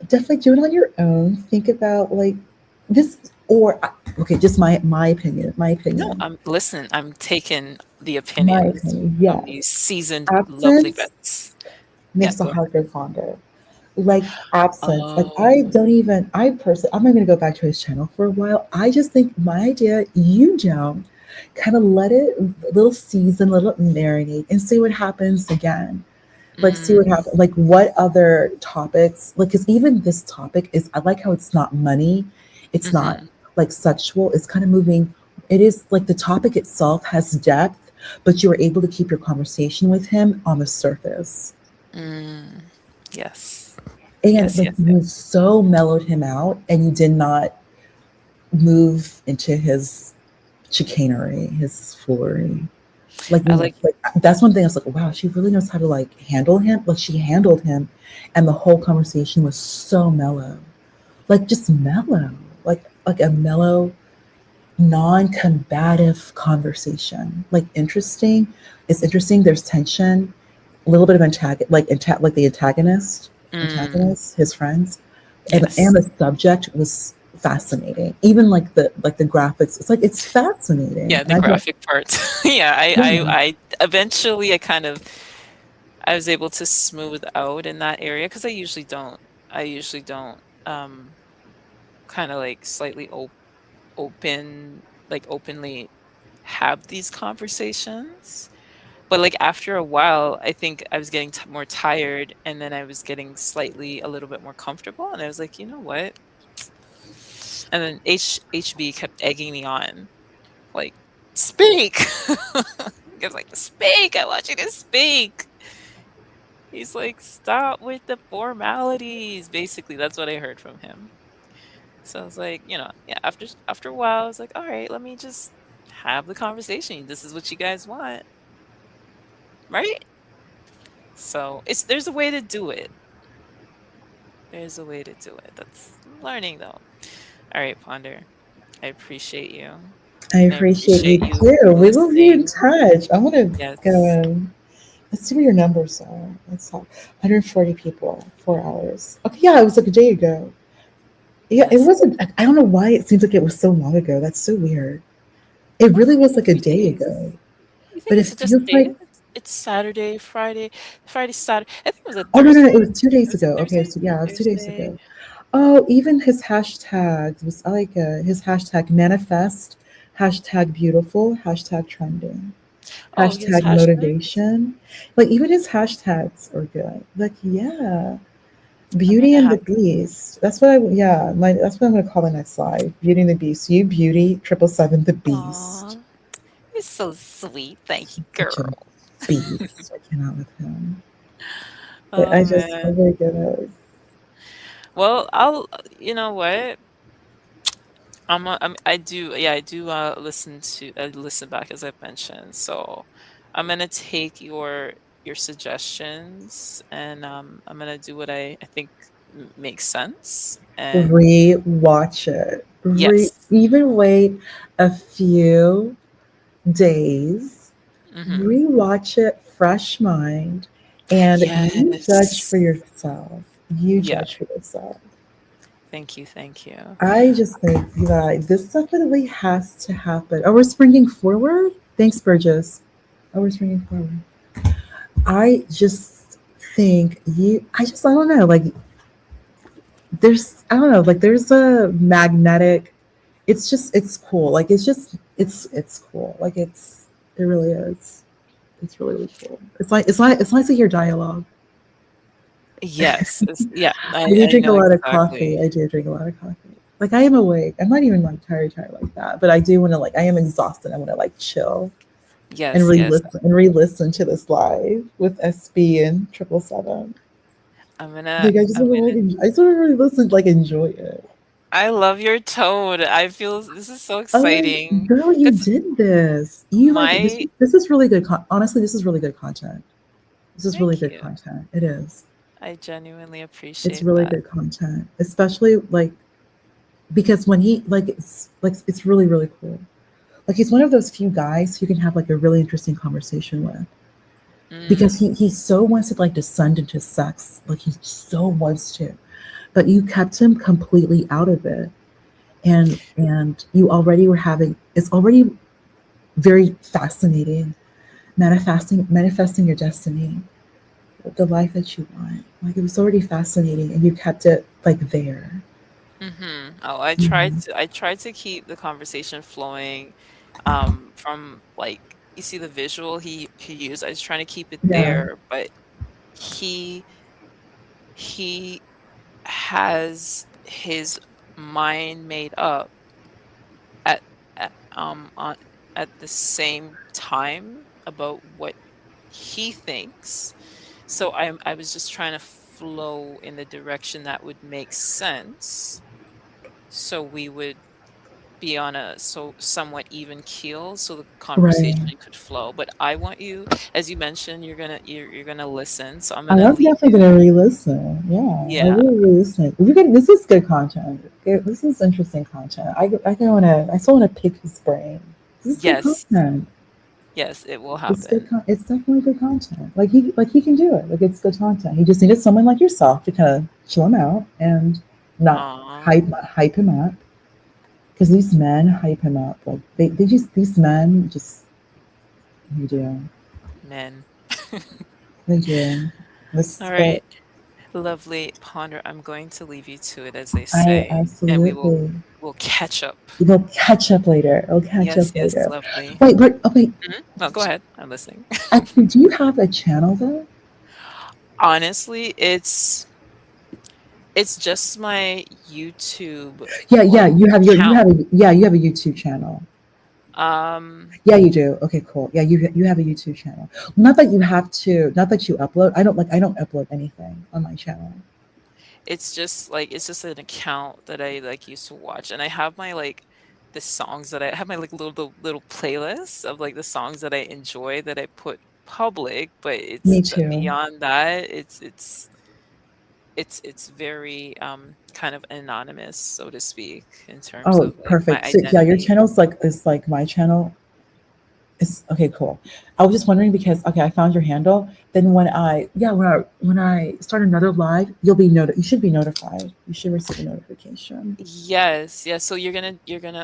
Definitely do it on your own. Think about like this, or okay, just my opinion. My No, opinion. listen, I'm taking the My opinions opinion. of Yes. these seasoned lovely Absence vets. Yeah, makes the go ahead. heart go fonder. Like absence. Like I Oh. don't even. I personally. I'm not going to go back to his channel for a while. I just think my idea. You don't kind of let it a little season, let it marinate, and see what happens again. Like see what Mm, happens. Like what other topics? Like because even this topic is. I like how it's not money. It's not mhm, like sexual. It's kind of moving. It is like the topic itself has depth, but you were able to keep your conversation with him on the surface. mm. Yes. And Yes, like yes, you yes. so mellowed him out and you did not move into his chicanery, his foolery. Like, I like like that's one thing I was like, wow, she really knows how to like handle him. Like she handled him and the whole conversation was so mellow. Like just mellow. Like a mellow, non-combative conversation. Like interesting. It's interesting. There's tension, a little bit of like the mm, antagonist, his friends, and yes. the subject was fascinating. Even like the graphics, it's like it's fascinating. Yeah, And the I don't, graphic parts. Yeah, yeah, I eventually I was able to smooth out in that area because I usually don't kind of like slightly open like openly have these conversations. But like after a while, I think I was getting more tired, and then I was getting slightly a little bit more comfortable, and I was like, you know what? And then HB kept egging me on, like, speak. He was like, speak. I want you to speak. He's like, stop with the formalities. Basically, that's what I heard from him. So I was like, yeah. After a while, I was like, all right, let me just have the conversation. This is what you guys want, right? So there's a way to do it. There's a way to do it. That's learning though. All right, Ponder. I appreciate you. I And I appreciate you appreciate you too. We will be in listening. touch. I want to go Yes. in. Let's see what your numbers are. Let's talk. 140 people, 4 hours. Okay, yeah, it was like a day ago. Yeah, it Yes. wasn't. I don't know why it seems like it was so long ago. That's so weird. It really was Only a like a few day days. ago, You but think it it's just feels a day? like It's Saturday, Friday, Saturday. I think it was a oh no, Thursday. it was 2 days Was it ago. Okay, Thursday? so yeah, it was 2 days Thursday. ago. Oh, even his hashtags was I like his hashtag manifest, hashtag beautiful, hashtag trending, Oh, his hashtag hashtags. motivation. Like even his hashtags are good. Like yeah, I'm Beauty gonna and the have Beast. That's what I yeah. That's what I'm gonna call the next slide. Beauty and the Beast. You Beauty 777 the Beast. Aw, you're so sweet. Thank you, Such a girl. beast. I cannot with him. But Oh I man. really get it. Well, you know what? I do, yeah, I do listen back as I mentioned. So I'm gonna take your suggestions, and I'm gonna do what I think makes sense. And Re-watch it. yes. Even wait a few days. Hmm. Re-watch it, fresh mind, and you judge for Yes. yourself. You Yeah. judge for yourself. Thank you. Thank you. I just think that this definitely has to happen. Oh, we're springing forward? Thanks, Burgess. Oh, we're springing forward. I just think I don't know, like, I don't know, like, there's a magnetic, it's cool. Like, it's cool. Like, it really is. It's really, really cool. It's nice to hear dialogue. Yes, yeah, I do I drink a know lot of coffee. exactly. I do drink a lot of coffee. Like I am awake. I'm not even like tired like that. But I do want to like I am exhausted. I want to like chill and Yes, yes. re-listen to this live with SB and 777. Like I'm gonna I just want to really listen, like enjoy it. I love your tone. I feel this is so Oh, exciting. girl, you 'Cause did this. You like this. my This is really good. Honestly, this is really good content. This is really Thank good you. content. It is. I genuinely It's appreciate really that. good content, especially like because when he like it's really really cool. Like he's one of those few guys who can have like a really interesting conversation with because Mm, he so wants to like descend into sex, like he so wants to, but you kept him completely out of it, and you already were having it's already very fascinating manifesting your destiny, the life that you want. Like it was already fascinating, and you kept it like there. Oh, Yeah, I tried to keep the conversation flowing, from like you see the visual he used. I was trying to keep it yeah, there, but he he has his mind made up at on at the same time about what he thinks. So I was just trying to flow in the direction that would make sense. So we would be on a somewhat even keel so the right. conversation could flow. But I want you, as you mentioned, you're gonna listen. So I'm I gonna am leave definitely you. gonna re-listen. Yeah, I Yeah. will re-listen. We can. This is good content. This is interesting content. I can wanna. I still wanna pick his brain. This is good Yes. content. Yes, it will It's good. happen. It's definitely good content. Like he can do it. Like it's good content. He just needed someone like yourself to kind of chill him out and not Aw, hype him up because these men hype him up. Like they just these men just they do men. they do. All This but right. Lovely ponder. I'm going to leave you to it, as they I say, and absolutely. we'll catch up. We'll catch up later. We'll catch up Yes, yes, later. lovely. Wait, but oh, wait. No, go ahead. I'm listening. Actually, do you have a channel though? Honestly, it's just my YouTube Yeah, yeah. like You account. have a yeah you have a YouTube channel. Um, Yeah, you do. Okay, cool. Yeah, you have a YouTube channel. Not that you have to. Not that you upload. I don't upload anything on my channel. it's just an account that I like used to watch, and I have my like the songs that I have my like little playlists of like the songs that I enjoy that I put public, but Me it's but too. beyond that, it's very kind of anonymous, so to speak, in terms Oh, of like my perfect. So yeah, your identity. channel's like is like my channel. It's okay, cool. I was just wondering because okay, I found your handle. Then when I start another live, you should be notified. You should receive a notification. Yes, yes. So you're gonna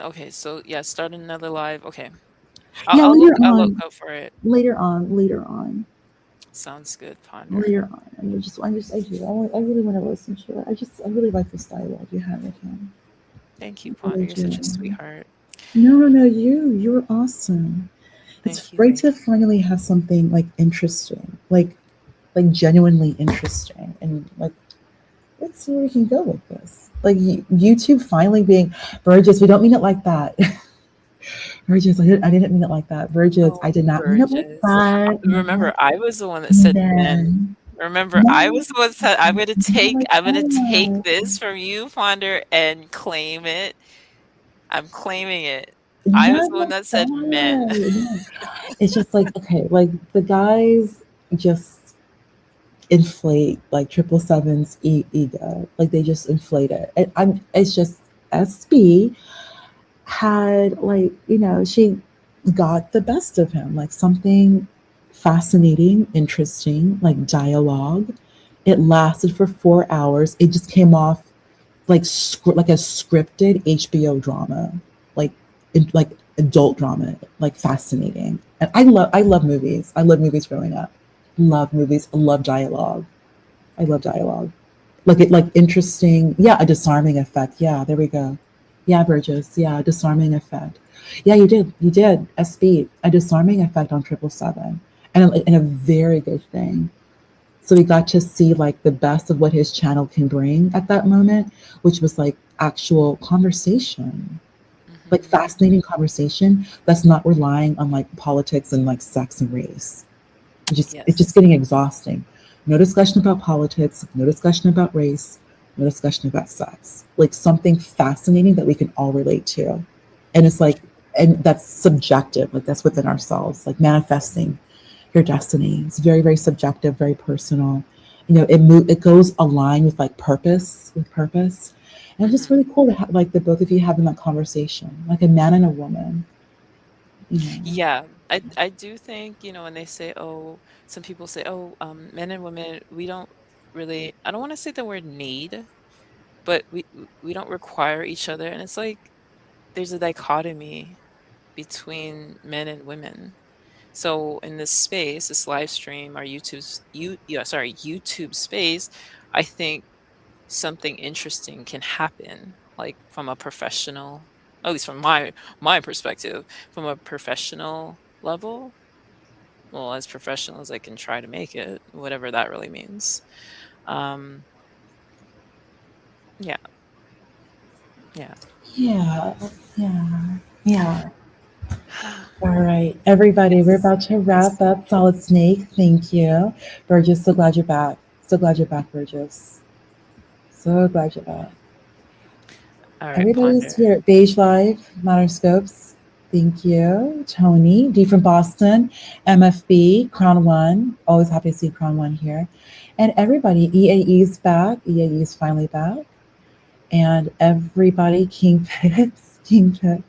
okay. So yeah, start another live. Okay, Yeah, I'll look out for it. later on, Sounds good, Ponder. later on. I really want to listen to it. I really like this dialogue you had with him. Thank you, I Ponder. really You're such do. a sweetheart. No, you were awesome. It's Thank you, great thank to you. finally have something like interesting, like genuinely interesting, and like let's see where we can go with this. Like YouTube finally being Burgess. We don't mean it like that. Burgess, I didn't mean it like that. Burgess, Oh, I did not mean it like Burgess. that. Remember, I was the one that said men. Men, Remember, I men, was the one that said oh my I'm gonna take god. this from you, Ponder, and claim it. I'm claiming it. I was No, the one my that said men. god. No. It's just like okay, like the guys just inflate like 777's ego. Like they just inflate it. It's just SB had like, she got the best of him, like something fascinating, interesting, like dialogue. It lasted for 4 hours. It just came off like a scripted HBO drama, like like adult drama, like fascinating. And I love movies. I love movies growing up. Love movies. I love dialogue. I love dialogue. Like interesting. Yeah, a disarming effect. Yeah, there we go. Yeah, Burgess. Yeah, a disarming effect. Yeah, you did. You did. SB, a disarming effect on 777, and a very good thing. So we got to see like the best of what his channel can bring at that moment, which was like actual conversation, like Hmm. fascinating conversation that's not relying on like politics and like sex and race. It's just Yes. getting exhausting. No discussion about politics, no discussion about race, no discussion about sex. Like something fascinating that we can all relate to. And it's like, and that's subjective, like that's within ourselves, like manifesting your destiny. It's very, very subjective, very personal. It goes aligned with like purpose. And it's just Hmm. really cool to have like the both of you having that conversation, like a man and a woman, you know. Yeah, I do think, when they say, oh, some people say, oh, men and women, we don't really, I don't want to say the word need, but we don't require each other. And it's like there's a dichotomy between men and women. So in this space, this live stream, our YouTube space, I think something interesting can happen, like from a professional, at least from my perspective, from a professional level. Well, as professional as I can try to make it, whatever that really means. Um, yeah, yeah. Yeah, yeah, yeah. All right, everybody, we're about to wrap up. Solid Snake, thank you. Burgess, so glad you're back. So glad you're back, Burgess. So glad you're back. All right, Everybody's Ponder. here. Beige Live, Modern Scopes, thank you. Tony, D from Boston, MFB, Crown One, always happy to see Crown One here. And everybody, EAE's back. EAE's finally back. And everybody, King Fitz, King Fitz.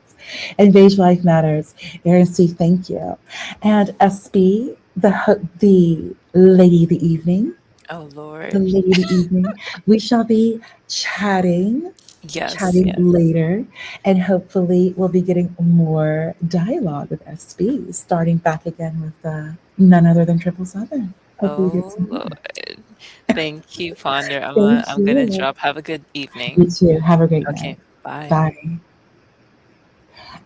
And Beige Life Matters. Aaron C, thank you. And SB, the lady of the evening, Oh the Lord. lady of the evening. We shall be chatting, Yes, chatting yes. later, and hopefully we'll be getting more dialogue with SB, starting back again with none other than 777. Hopefully we get Oh some more. Lord. Thank you, Ponder. Thank I'm gonna you. drop. Have a good You evening. too. Have a great night. Okay, bye. Bye.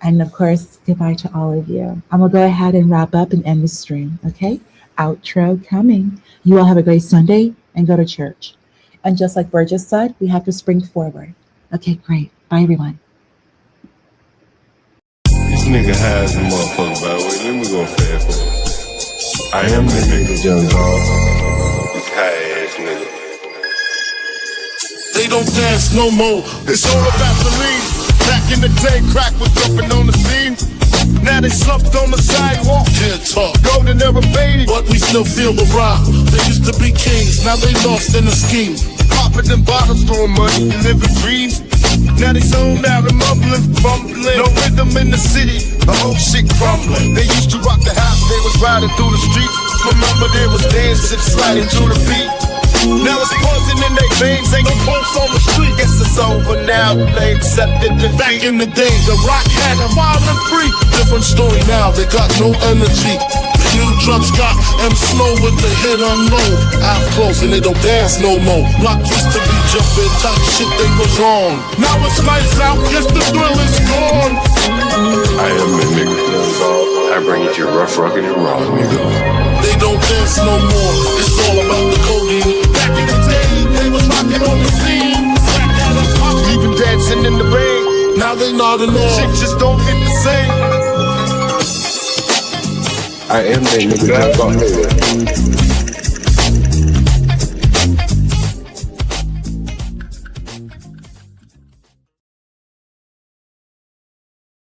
And of course, goodbye to all of you. I'm going to go ahead and wrap up and end the stream. Okay. Outro coming. You all have a great Sunday and go to church. And just like Burgess said, we have to spring forward. Okay, great. Bye, everyone. This nigga has a motherfucker, by the way. Let me go fast forward. I am the nigga, young dog. This high ass nigga. They don't dance no more. It's all about the lean. Back in the day, crack was jumping on the scene. Now they slumped on the sidewalk. Can't talk. Golden era baby, but we still feel the rock. They used to be kings, now they lost in the scheme. Popping them bottles, throwing money, and living dreams. Now they zoned out and mumbling, fumbling. No rhythm in the city, the whole shit crumbling. They used to rock the house, they was riding through the streets. Remember there was dancing, sliding to the beat. Now it's poison in their veins, ain't no pulse on the street. Guess it's over now, they accepted the back in the day. The rock had a violent free. Different story now, they got no energy. The new drugs got M slow with the hit unknown. Out close and they don't dance no more. Rock used to be jumping, top shit they was on. Now it's lights out, guess the thrill is gone. I am the nigga, young dog. I bring you to rough, rugged, and raw, nigga. They don't dance no more, it's all about the codeine. Back in the day, they was rocking on the scene. Even dancing in the rain. Now they nodding off. Shit just don't hit the same. I am the nigga, young dog.